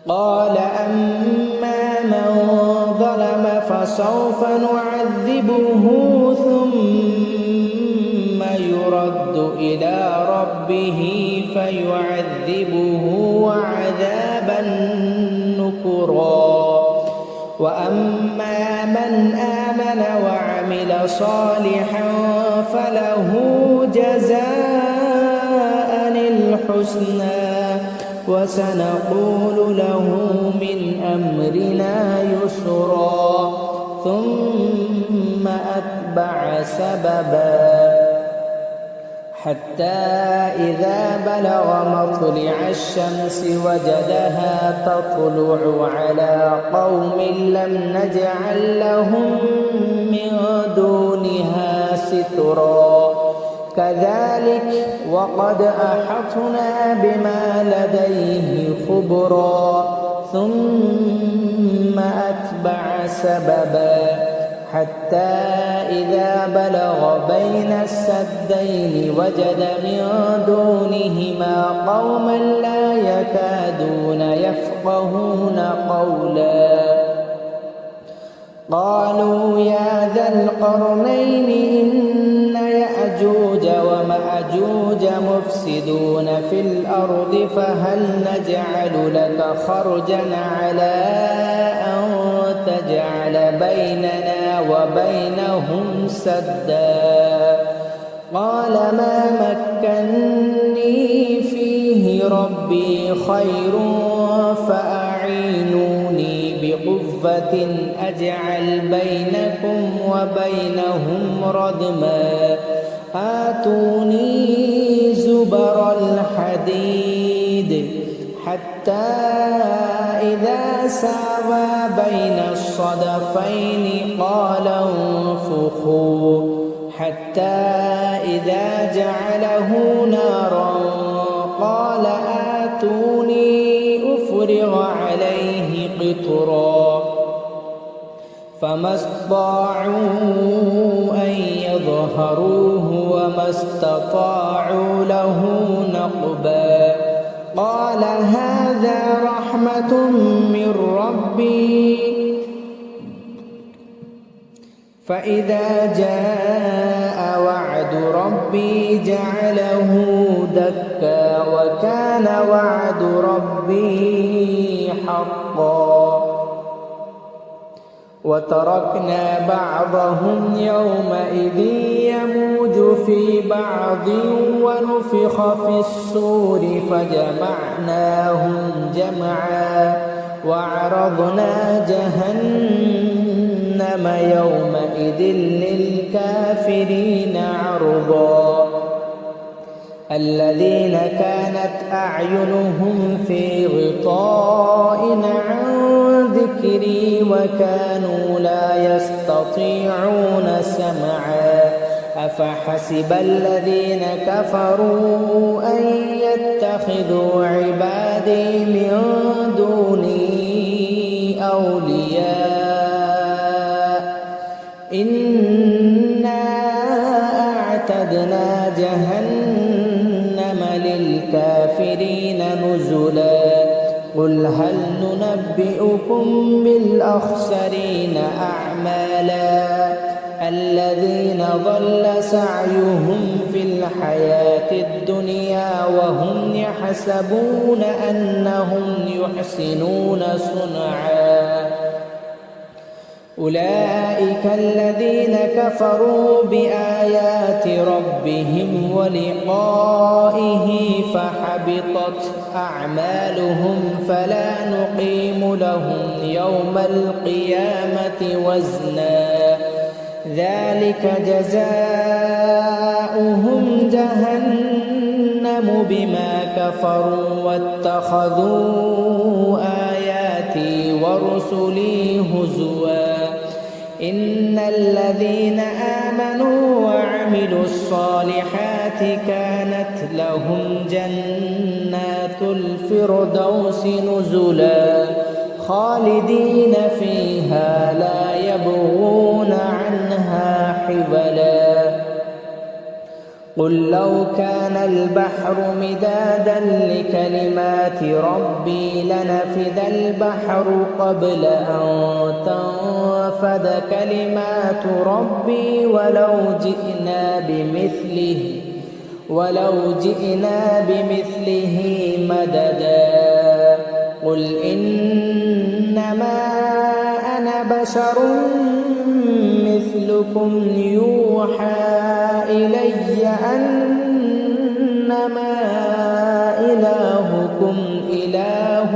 قال أما من ظلم فسوف نعذبه ثم يرد إلى ربه فيعذبه عذابا نكرا وأما من آمن وعمل صالحا فله جزاء الحسنى وسنقول له من أمرنا يسرا ثم أتبع سببا حتى إذا بلغ مطلع الشمس وجدها تطلع على قوم لم نجعل لهم من دونها سترا كذلك وقد أحطنا بما لديه خبرا ثم أتبع سببا حتى إذا بلغ بين السدين وجد من دونهما قوما لا يكادون يفقهون قولا قالوا يا ذا القرنين إن يأجوج ومأجوج مفسدون في الأرض فهل نجعل لك خرجا على أن تجعل بيننا وبينهم سدا قال ما مكني فيه ربي خير فأعينوني بقوة أجعل بينكم وبينهم ردما آتوني زبر الحديد حتى إذا ساوى بين الصدفين قال انفخوا حتى إذا جعله نارا قال آتوني أفرغ عليه قطرا فما استطاعوا أن يظهروه وما استطاعوا له نقبا قال هذا رحمة من ربي فإذا جاء وعد ربي جعله دكا وكان وعد ربي ربي حقا وتركنا بعضهم يومئذ يموج في بعض ونفخ في الصور فجمعناهم جمعا وعرضنا جهنم يومئذ للكافرين عرضا الذين كانت أعينهم في غطاء عن ذكري وكانوا لا يستطيعون سمعا أفحسب الذين كفروا أن يتخذوا عبادي من دوني أولياء إنا أعتدنا جهنم للكافرين نزلا قل هل ننبئكم بالأخسرين أعمالا الذين ضل سعيهم في الحياة الدنيا وهم يحسبون أنهم يحسنون صنعا أولئك الذين كفروا بآيات ربهم ولقائه فحبطت أعمالهم فلا نقيم لهم يوم القيامة وزنا ذلك جزاؤهم جهنم بما كفروا واتخذوا آياتي ورسلي هزوا إن الذين آمنوا وعملوا الصالحات كانت لهم جنات الفردوس نزلا خالدين فيها لا يبغون عنها حولا قل لو كان البحر مدادا لكلمات ربي لنفد البحر قبل أن تنفد كلمات ربي ولو جئنا بمثله مددا قل إنما أنا بشر مثلكم يوحى إلي أنما إلهكم إله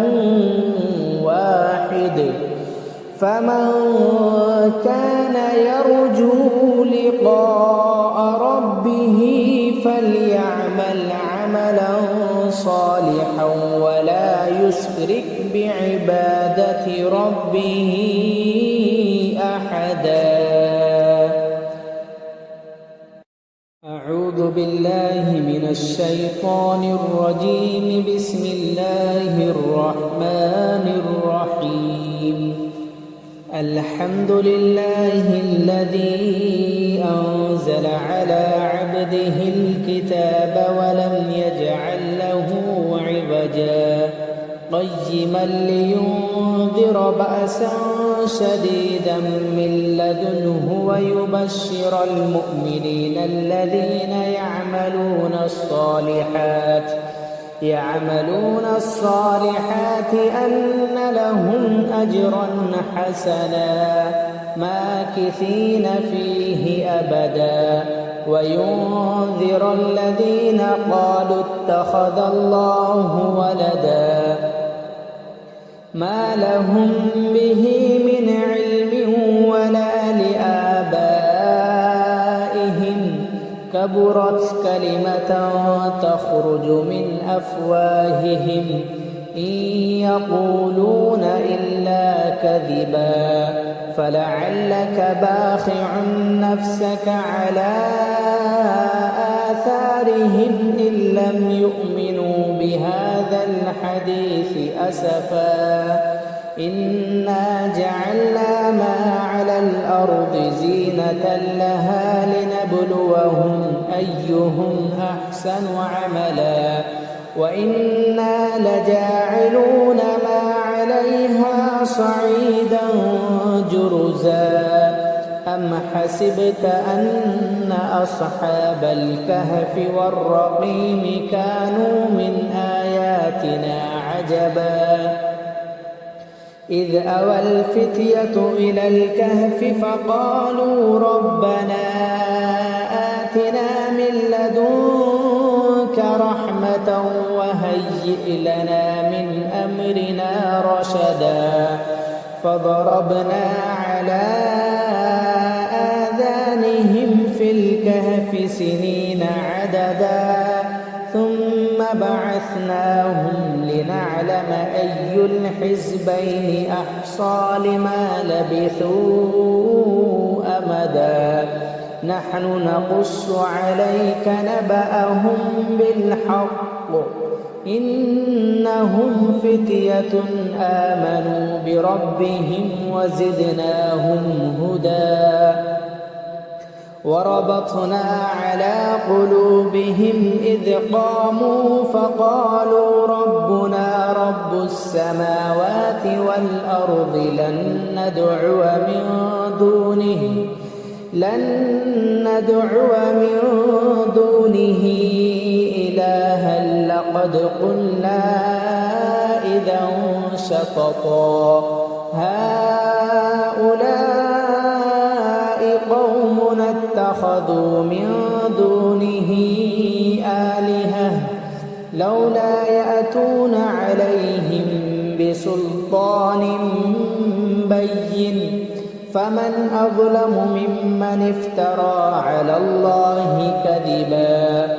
واحد فمن كان يرجو لقاء ربه فليعمل عملا صالحا ولا يشرك بعبادة ربه أحدا أعوذ بالله من الشيطان الرجيم بسم الله الرحمن الرحيم الحمد لله الذي أنزل على عبده الكتاب ولم يجعل له عوجا قيما لينذر بأسا شديدا من لدنه ويبشر المؤمنين الذين يعملون الصالحات أن لهم أجرا حسنا ماكثين فيه أبدا وينذر الذين قالوا اتخذ الله ولدا ما لهم به من علم ولا لآبائهم كبرت كلمة تخرج من أفواههم إن يقولون إلا كذبا فلعلك باخع نفسك على آثارهم إن لم يؤمنوا بهذا الحديث أسفا إنا جعلنا ما على الأرض زينة لها لنبلوهم أيهم أحسن عملا وإنا لجاعلون ما عليها صعيدا جرزا أم حسبت أن أصحاب الكهف والرقيم كانوا من آياتنا عجبا عجبا إذ أوى الفتية إلى الكهف فقالوا ربنا آتنا من لدنك رحمة وهيئ لنا من أمرنا رشدا فضربنا على آذانهم في الكهف سنين عددا ثم بعثناهم لنعلم أي الحزبين أحصى لما لبثوا أمدا نحن نقص عليك نبأهم بالحق إنهم فتية آمنوا بربهم وزدناهم هدى وربطنا على قلوبهم إذ قاموا فقالوا ربنا رب السماوات والأرض لن ندعو من دونه إلها لقد قلنا إذا شططا هؤلاء قومنا اتخذوا من دونه آلهة لولا يأتون عليهم بسلطان بين فمن أظلم ممن افترى على الله كذبا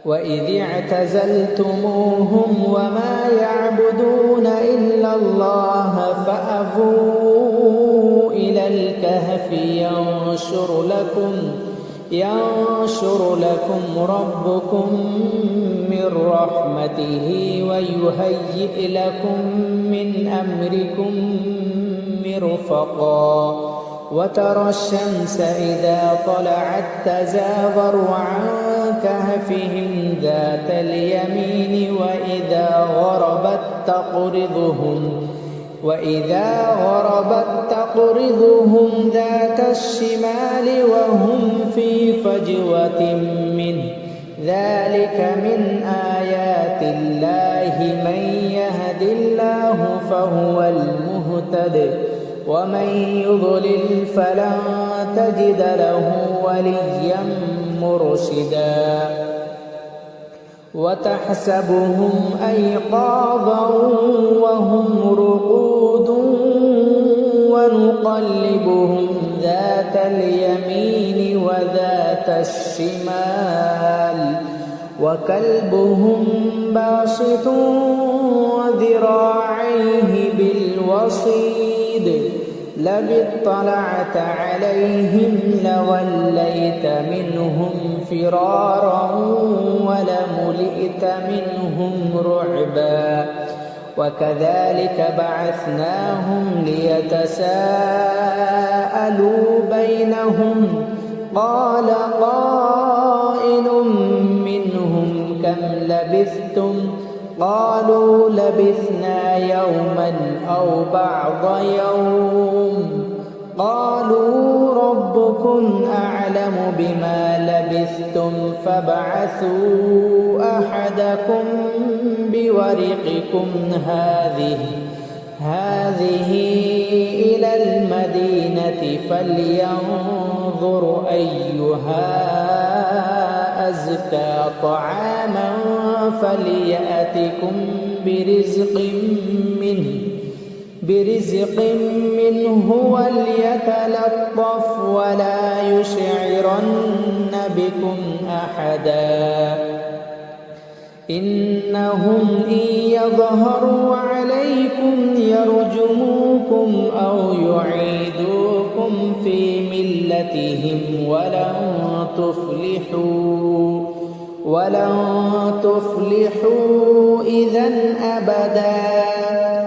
وإذ اعتزلتموهم وما يعبدون إلا الله فأووا إلى الكهف ينشر لكم ربكم من رحمته ويهيئ لكم من أمركم مرفقا وترى الشمس إذا طلعت تزاور عن كهفهم ذات اليمين وإذا غربت تقرضهم ذات الشمال وهم في فجوة منه ذلك من آيات الله من يهد الله فهو المهتد ومن يضلل فلن تجد له وليا مرشدا وتحسبهم أيقاظا وهم رقود ونقلبهم ذات اليمين وذات الشمال وكلبهم باسط ذراعيه بالوصيد لو اطلعت عليهم لوليت منهم فرارا ولملئت منهم رعبا وكذلك بعثناهم ليتساءلوا بينهم قال قائل منهم كم لبثتم قالوا لبثنا يوما أو بعض يوم قالوا ربكم أعلم بما لبثتم فابعثوا أحدكم بورقكم هذه إلى المدينة فلينظر أيها أزكى طعاما فليأتكم برزق منه وليتلطف ولا يشعرن بكم أحدا إنهم إن يظهروا عليكم يرجموكم أو يعيدوكم في ملتهم ولن تفلحوا إذا أبدا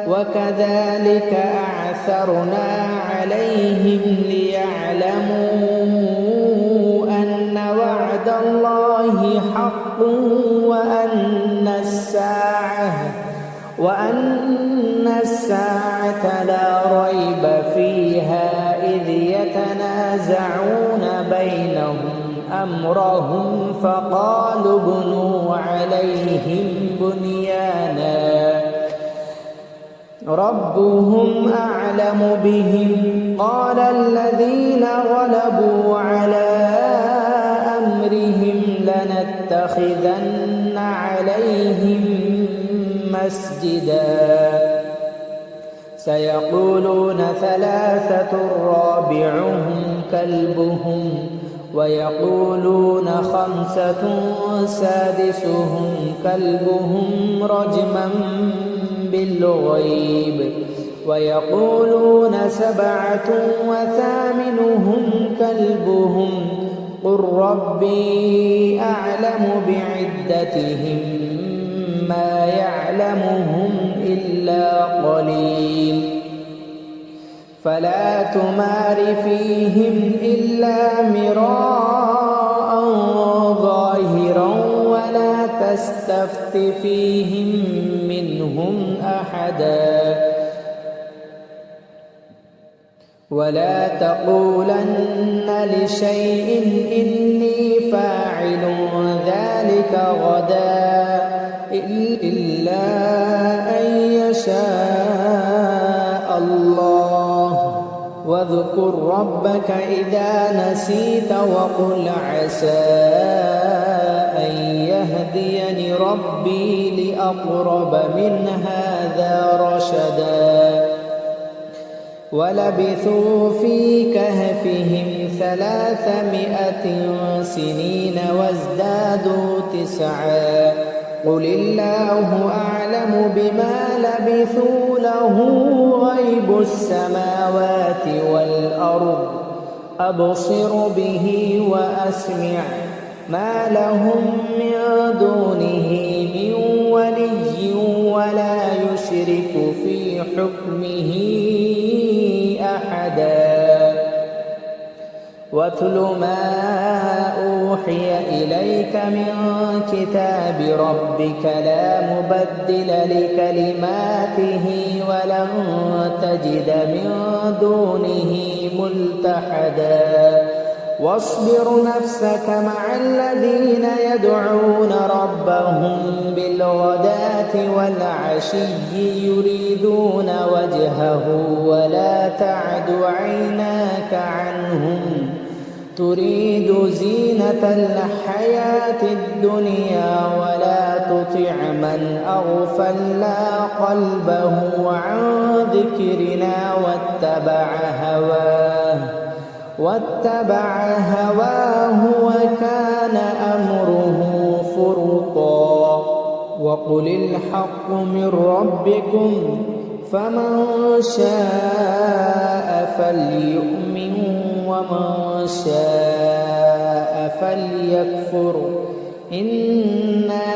وكذلك أعثرنا عليهم ليعلموا أن وعد الله حق وأن الساعة لا ريب فيها إذ يتنازعون بينهم أمرهم فقالوا ابنوا عليهم بنيانا ربهم أعلم بهم قال الذين غلبوا على أمرهم لنتخذن عليهم مسجدا سيقولون ثلاثة رابعهم كلبهم ويقولون خمسة سادسهم كلبهم رجما بالغيب ويقولون سبعة وثامنهم كلبهم قل ربي أعلم بعدتهم ما يعلمهم إلا قليل فلا تمار فيهم إلا مراء ظاهرا ولا تستفت فيهم منهم أحدا ولا تقولن لشيء إني فاعل ذلك غدا إلا أن يشاء الله واذكر ربك إذا نسيت وقل عسى أن يهديني ربي لأقرب من هذا رشدا ولبثوا في كهفهم 300 سنين وازدادوا 9 قل الله أعلم بما لبثوا له غيب السماوات والأرض أبصر به وأسمع ما لهم من دونه من ولي ولا يشرك في حكمه أحدا واتل ما أوحي إليك من كتاب ربك لا مبدل لكلماته ولن تجد من دونه ملتحدا واصبر نفسك مع الذين يدعون ربهم بالغداة والعشي يريدون وجهه ولا تعد عيناك عنهم تريد زينة الحياة الدنيا ولا تطع من أغفلنا قلبه عن ذكرنا واتبع هواه وكان أمره فرطا وقل الحق من ربكم فمن شاء فليؤمن ومن شاء فليكفر إنا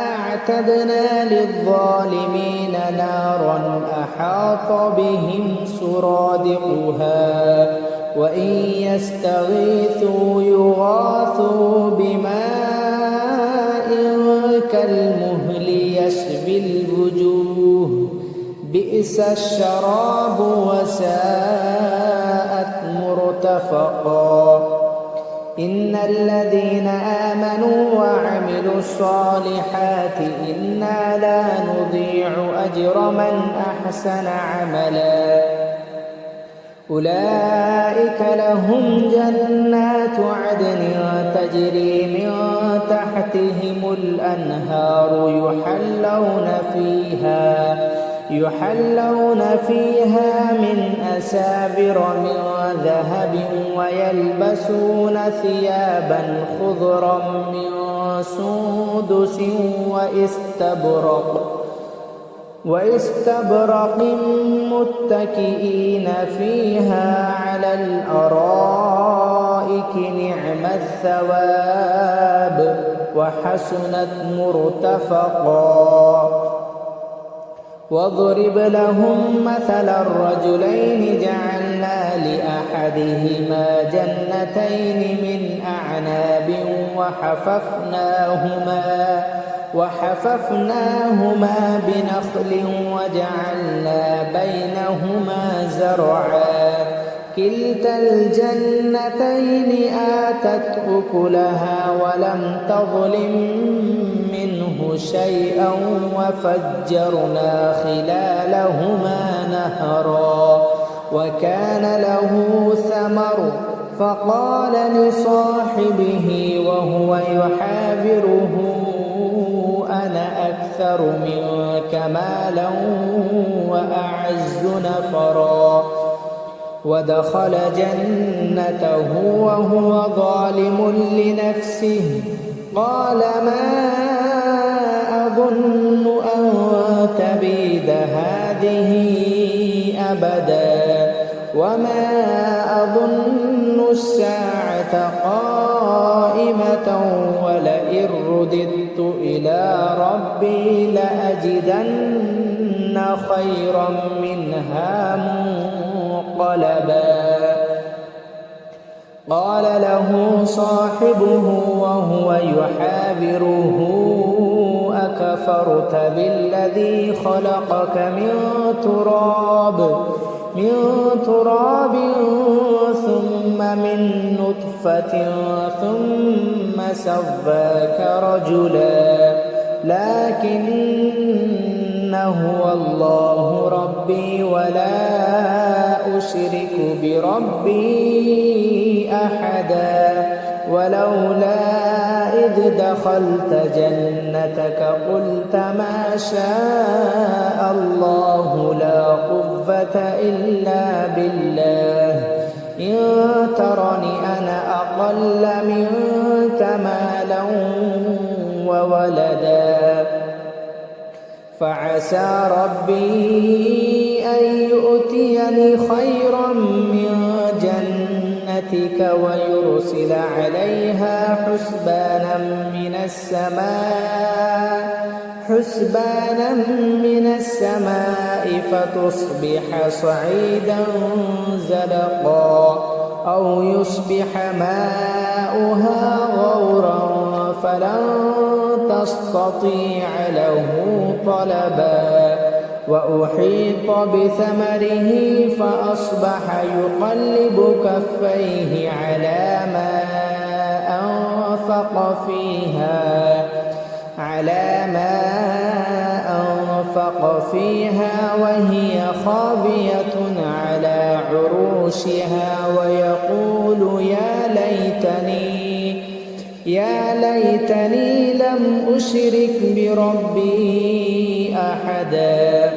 أعتدنا للظالمين نارا أحاط بهم سرادقها وإن يستغيثوا يغاثوا بماء كالمهل يشوي الوجوه بئس الشراب وساءت مرتفقا إن الذين آمنوا وعملوا الصالحات إنا لا نضيع أجر من أحسن عملا أولئك لهم جنات عدن تجري من تحتهم الأنهار يحلون فيها من أسابر من ذهب ويلبسون ثيابا خضرا من سندس واستبرق متكئين فيها على الأرائك نعم الثواب وحسنت مرتفقا واضرب لهم مثل الرجلين جعلنا لأحدهما جنتين من أعناب وحففناهما بنخل وجعلنا بينهما زرعا كلتا الجنتين آتت أكلها ولم تظلم منه منه شيئا وفجرنا خلالهما نهرا وكان له ثمر فقال لصاحبه وهو يحاوره أنا أكثر منك مالا وأعز نفرا ودخل جنته وهو ظالم لنفسه قال ما أظن أن تبيد هذه أبدا وما أظن الساعة قائمة ولئن رددت إلى ربي لأجدن خيرا منها منقلبا قال له صاحبه وهو يحاوره أكفرت بالذي خلقك من تراب ثم من نطفة ثم سواك رجلا لكن هو الله ربي ولا أشرك بربي أحدا ولولا إذ دخلت جنتك قلت ما شاء الله لا قوة إلا بالله إن ترني أنا أقل منك مالا وولدا فعسى ربي أن يؤتيني خيرا من جنتك ويرسل عليها حسبانا من السماء فتصبح صعيدا زلقا أو يصبح ماؤها غورا فلن تستطيع له طلبا وأحيط بثمره فأصبح يقلب كفيه على ما أنفق فيها وهي خاوية على عروشها ويقول يا ليتني لم أشرك بربي أحدا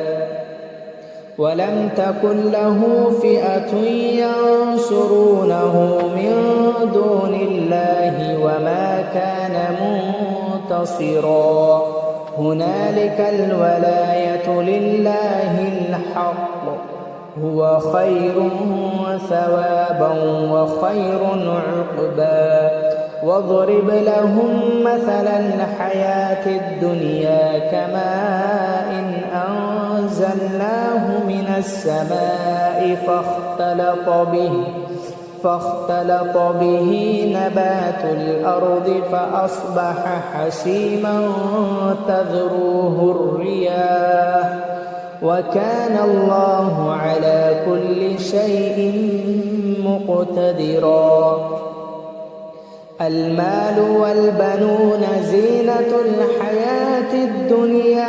ولم تكن له فئة ينصرونه من دون الله وما كان منتصرا هنالك الولاية لله الحق هو خير ثوابا وخير عقبا واضرب لهم مثل الحياة الدنيا كماء أنزلناه من السماء فاختلط به نبات الأرض فأصبح حشيما تذروه الرياح وكان الله على كل شيء مقتدرا المال والبنون زينة الحياة الدنيا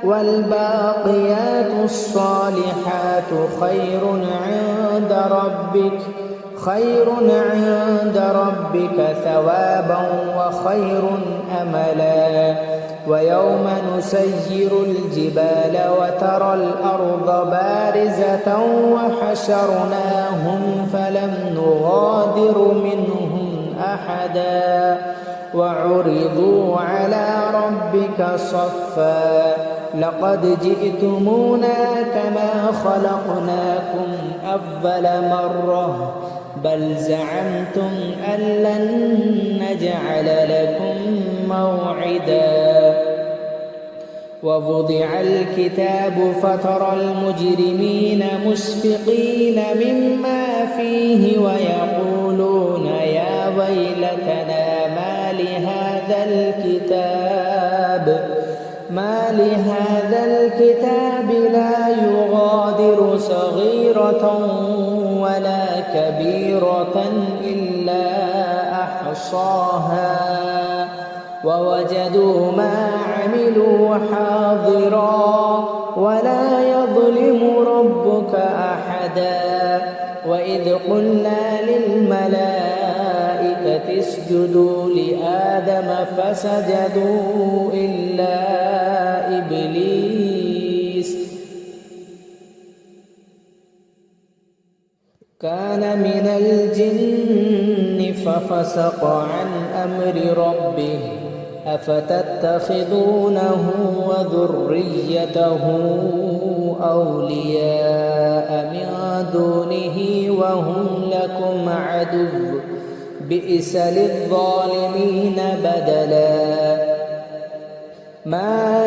والباقيات الصالحات خير عند ربك ثوابا وخير أملا ويوم نسير الجبال وترى الأرض بارزة وحشرناهم فلم نغادر منهم أحدا وعرضوا على ربك صفا لقد جئتمونا كما خلقناكم أول مرة بل زعمتم أن لن نجعل لكم موعدا ووضع الكتاب فترى المجرمين مشفقين مما فيه ويقولون يا ويلتنا ما لهذا الكتاب لا يغادر صغيرة ولا كبيرة إلا أحصاها ووجدوا ما عملوا حاضرا ولا يظلم ربك أحدا وإذ قلنا للملائكة اسجدوا لآدم فسجدوا إلا إبليس كان من الجن ففسق عن أمر ربه أفتتخذونه وذريته أولياء من دونه وهم لكم عدو بئس للظالمين بدلا ما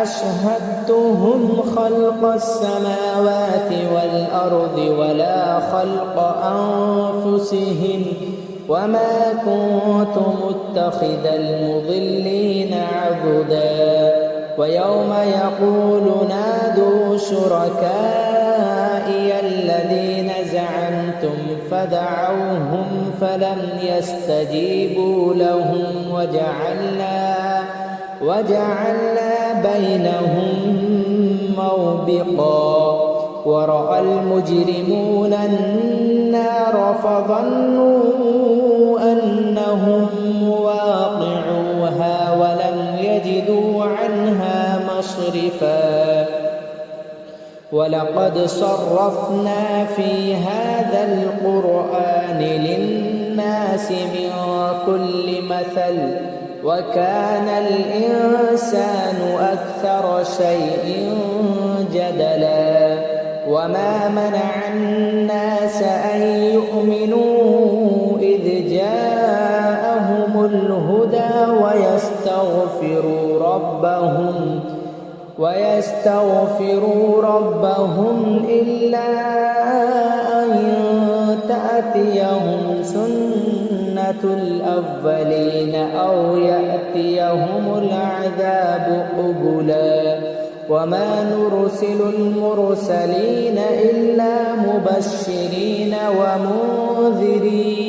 أشهدتهم خلق السماوات والأرض ولا خلق أنفسهم وما كنت متخذ المضلين عضدا ويوم يقول نادوا شركائي الذين زعمتم فدعوهم فلم يستجيبوا لهم وجعلنا بينهم موبقا ورأى المجرمون النار فظنوا أنهم مواقعوها ولم يجدوا عنها مصرفا ولقد صرفنا في هذا القرآن للناس من كل مثل وكان الإنسان أكثر شيء جدلا وما منع الناس أن يؤمنوا إذ جاءهم الهدى ويستغفروا ربهم إلا أن تأتيهم سنة الأولين أو يأتيهم العذاب قبلا وما نرسل المرسلين إلا مبشرين ومنذرين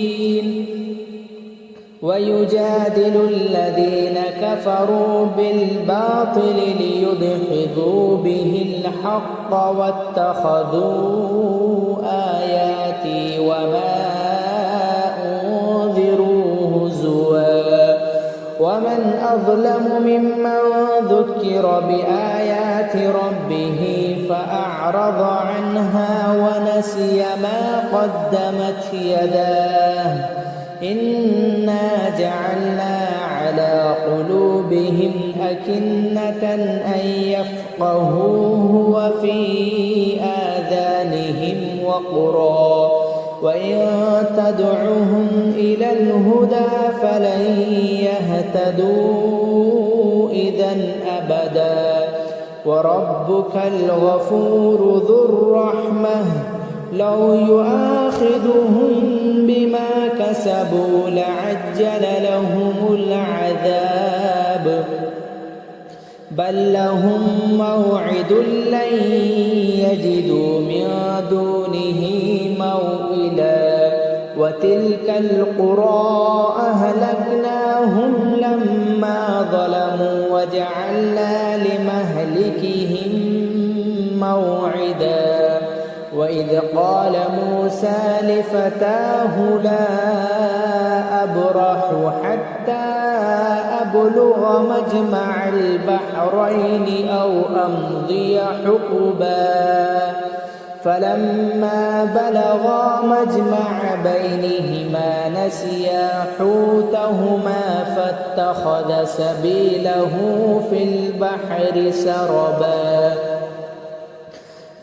ويجادل الذين كفروا بالباطل ليدحضوا به الحق واتخذوا آياتي وما أنذروا هزوا ومن أظلم ممن ذكر بآيات ربه فأعرض عنها ونسي ما قدمت يداه إنا جعلنا على قلوبهم أكنة أن يفقهوه وفي آذانهم وقرا وإن تدعهم إلى الهدى فلن يهتدوا إذا أبدا وربك الغفور ذو الرحمة لو يؤاخذهم بما كسبوا لعجل لهم العذاب بل لهم موعد لن يجدوا من دونه موئلا وتلك القرى أهلكناهم لما ظلموا وجعلنا لمهلكهم موعدا وإذ قال موسى لفتاه لا أبرح حتى أبلغ مجمع البحرين أو أمضي حقبا فلما بلغا مجمع بينهما نسيا حوتهما فاتخذ سبيله في البحر سربا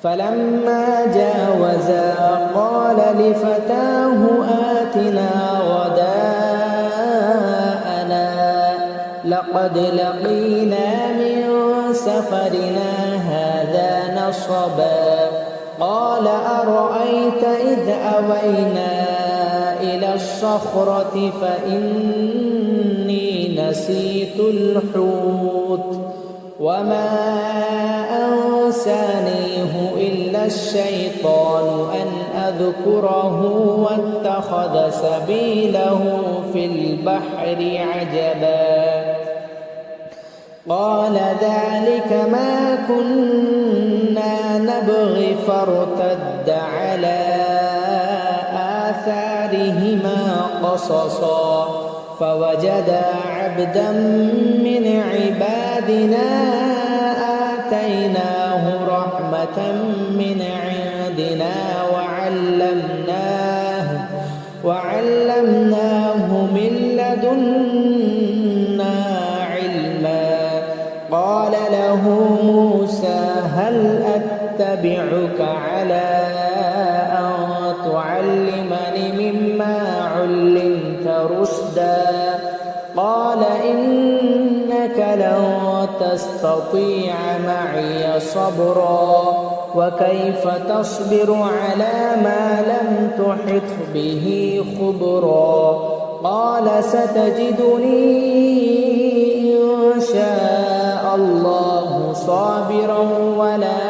فلما جاوزا قال لفتاه آتنا غداءنا لقد لقينا من سفرنا هذا نصبا قال أرأيت إذ أوينا إلى الصخرة فإني نسيت الحوت وما أنسانيه إلا الشيطان أن أذكره واتخذ سبيله في البحر عجبا قال ذلك ما كنا نبغي فارتد على آثارهما قصصا فوجدا عبدا من عبادنا آتيناه رحمة من عندنا وعلمناه من لدنا علما. قال له موسى هل أتبعك على أن تعلمني مما علمت رشدا؟ قال إنك لن تستطيع معي صبرا وكيف تصبر على ما لم تحط به خبرا؟ قال ستجدني إن شاء الله صابرا ولا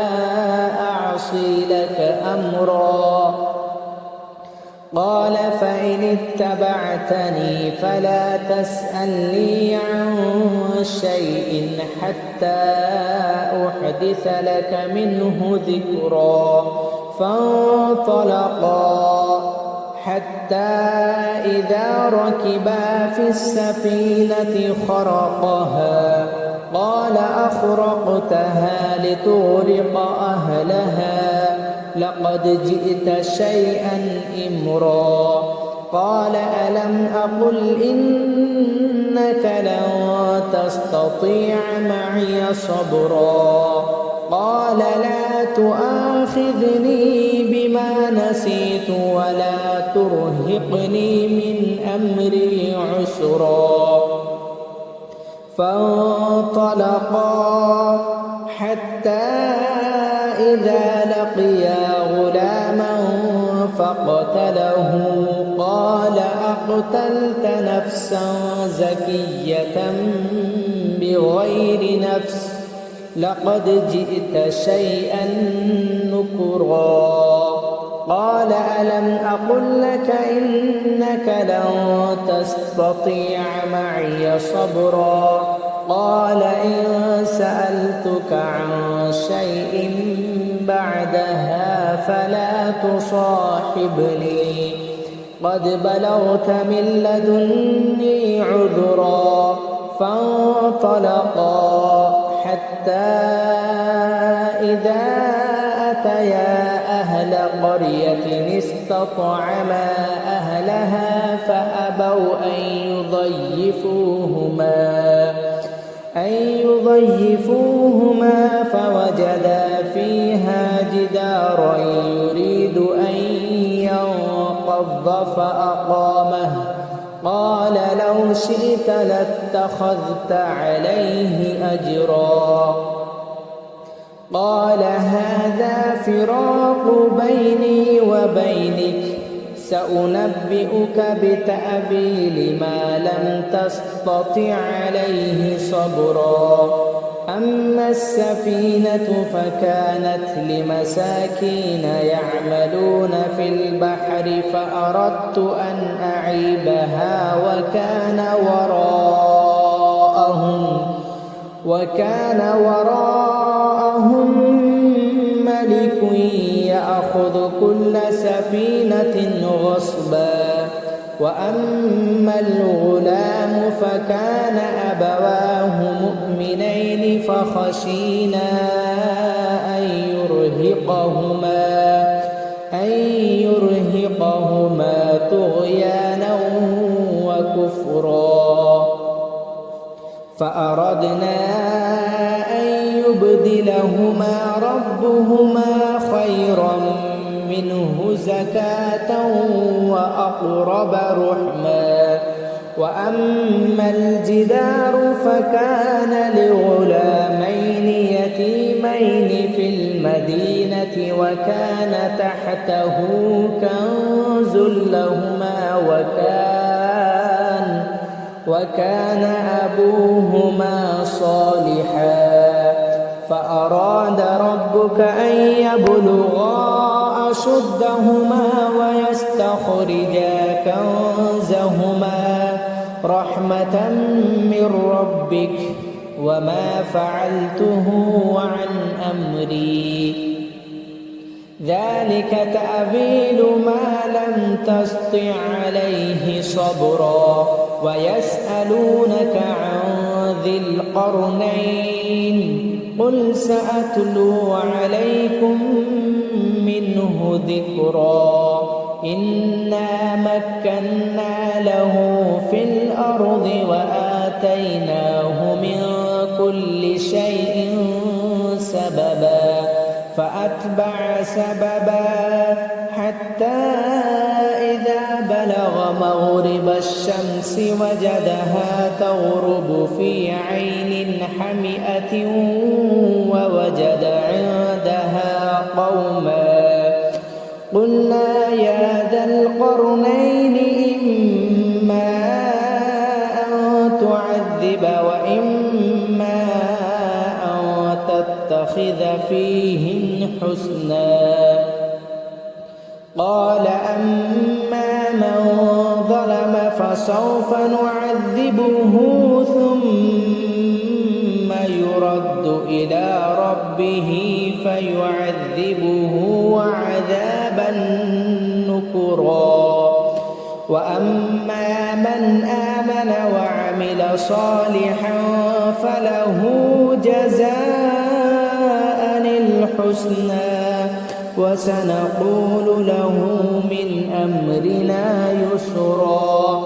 أعصي لك أمرا. قال فإن اتبعتني فلا تسألني عن شيء حتى أحدث لك منه ذكرا. فانطلقا حتى إذا ركبا في السفينة خرقها قال أخرقتها لتغرق أهلها لقد جئت شيئا إمرا. قال ألم أقل إنك لن تستطيع معي صبرا؟ قال لا تؤاخذني بما نسيت ولا ترهقني من أمري عسرا. فانطلقا حتى إذا لقيا غلاما فقتله قال أقتلت نفسا زكية بغير نفس لقد جئت شيئا نكرا. قال ألم أقل لك إنك لن تستطيع معي صبرا؟ قال إن سألتك عن شيء بعدها فلا تصاحبني قد بلغت من لدني عذرا. فانطلقا حتى إذا أتيا أهل قرية استطعما أهلها فأبوا أن يضيفوهما فوجدا فيها جدارا يريد أن ينقض فأقامه. قال لو شئت لاتخذت عليه أجرا. قال هذا فراق بيني وبينك سأنبئك بتأويل ما لم تستطع عليه صبرا. أما السفينة فكانت لمساكين يعملون في البحر فأردت أن أعيبها وكان وراءهم ملك يأخذ كل سفينة غصبا. وأما الغلام فكان أبواه مؤمنين فخشينا أن يرهقهما طغيانا وكفرا. فأردنا أن يبدلهما ربهما خيرا منه زكاة وأقرب رحما. وأما الجدار فكان لغلامين يتيمين في المدينة وكان تحته كنز لهما وكان أبوهما صالحا. فأراد ربك أن يبلغا أشدهما ويستخرجا كنزهما رحمة من ربك وما فعلته عن أمري ذلك تأويل ما لم تسطع عليه صبرا ويسألونك عن ذي القرنين قل سأتلو عليكم منه ذكرا إنا مكنا له في الأرض وآتيناه من كل شيء سببا فأتبع سببا حتى إذا بلغ مغرب الشمس وجدها تغرب في عين حمئة ووجد عندها قوما قلنا يا ذا القرنين إما أن تعذب وإما أن تتخذ فيهم حسنا قال أما من ظلم فسوف نعذبه ثم يرد إلى ربه فيعذبه عذابا نكرا وأما من آمن وعمل صالحا فله جزاء الحسنى وسنقول له من أمرنا يسرا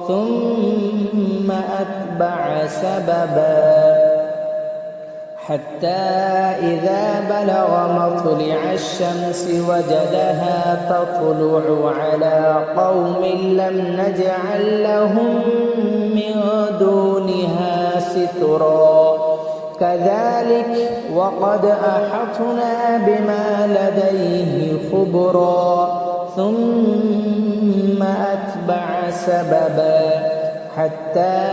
ثم أتبع سببا حتى إذا بلغ مطلع الشمس وجدها تطلع على قوم لم نجعل لهم من دونها سترا كذلك وقد أحطنا بما لديه خبرا ثم أتبع سببا حتى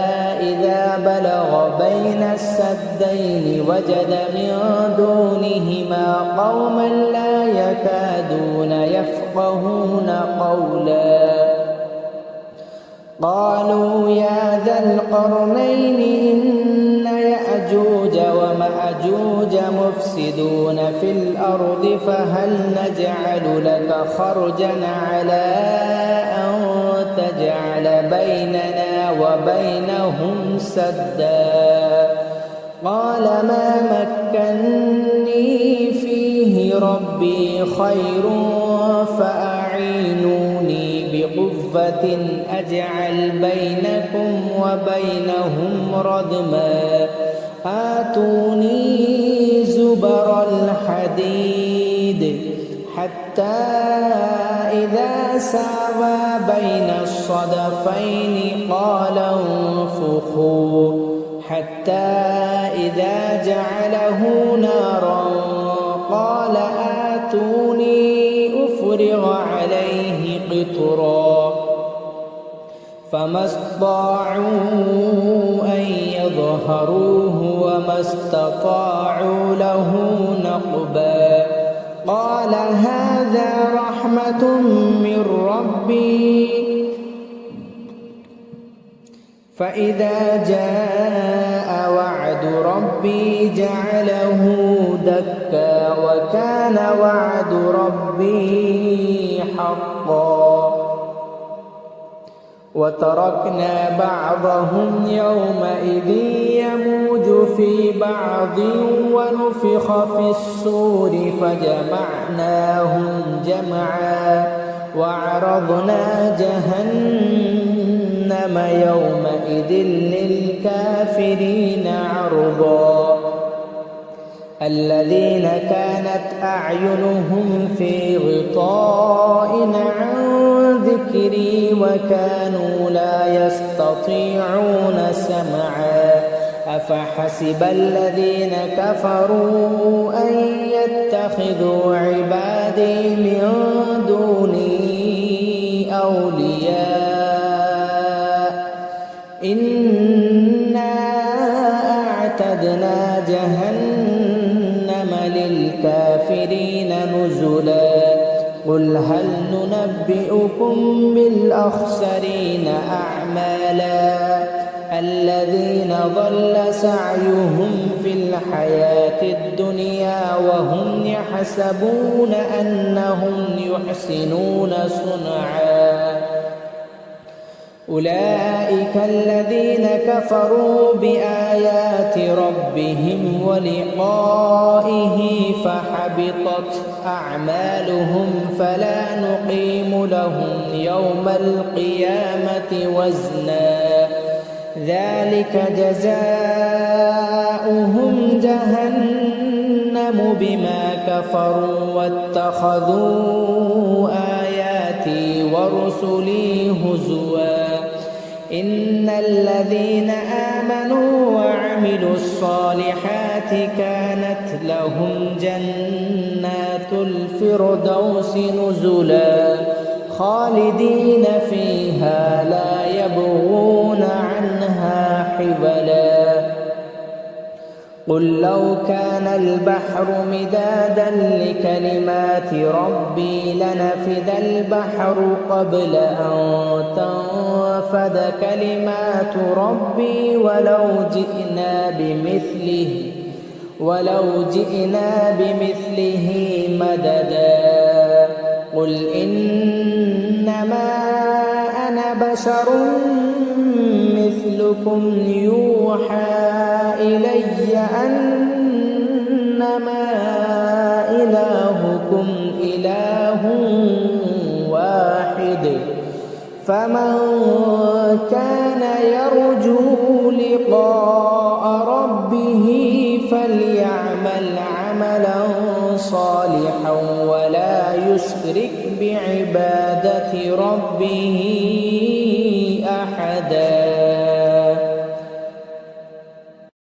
إذا بلغ بين السدين وجد من دونهما قوما لا يكادون يفقهون قولا قالوا يا ذا القرنين إن يأجوج ومأجوج مفسدون في الأرض فهل نجعل لك خرجا على أن تجعل بيننا وبينهم سدا قال ما مكني فيه ربي خير فأعينوني بقوة أجعل بينكم وبينهم ردما آتوني زبر الحديد حتى إذا ساوى بين الصدفين قال انفخوا حتى إذا جعله نارا قال آتوني أفرغ عليه قطرا فما استطاعوا أن يظهروه وما استطاعوا له نقبا قال هذا رحمة من ربي فإذا جاء وعد ربي جعله دكا وكان وعد ربي حقا وتركنا بعضهم يومئذ يموج في بعض ونفخ في الصور فجمعناهم جمعا وعرضنا جهنم يومئذ للكافرين عرضا الذين كانت أعينهم في غطاء عن ذكري وكانوا لا يستطيعون سمعا أفحسب الذين كفروا أن يتخذوا عبادي من دوني أولياء إنا أعتدنا جهنم للكافرين نزلا قل هل ننبئكم بالأخسرين أعمالا الذين ضل سعيهم في الحياة الدنيا وهم يحسبون أنهم يحسنون صنعا أولئك الذين كفروا بآيات ربهم ولقائه فحبطت أعمالهم فلا نقيم لهم يوم القيامة وزنا ذلك جزاؤهم جهنم بما كفروا واتخذوا آياتي ورسلي هزوا إن الذين آمنوا وعملوا الصالحات كانت لهم جنات الفردوس نزلا خالدين فيها لا يبغون عنها حولا قل لو كان البحر مدادا لكلمات ربي لنفد البحر قبل أن تنفد كلمات ربي ولو جئنا بمثله مددا قل إنما أنا بشر مثلكم يوحى إلي أنما إلهكم إله واحد فمن كان يرجو لقاء ربه فليعمل عملا صالحا ولا يشرك بعبادة ربه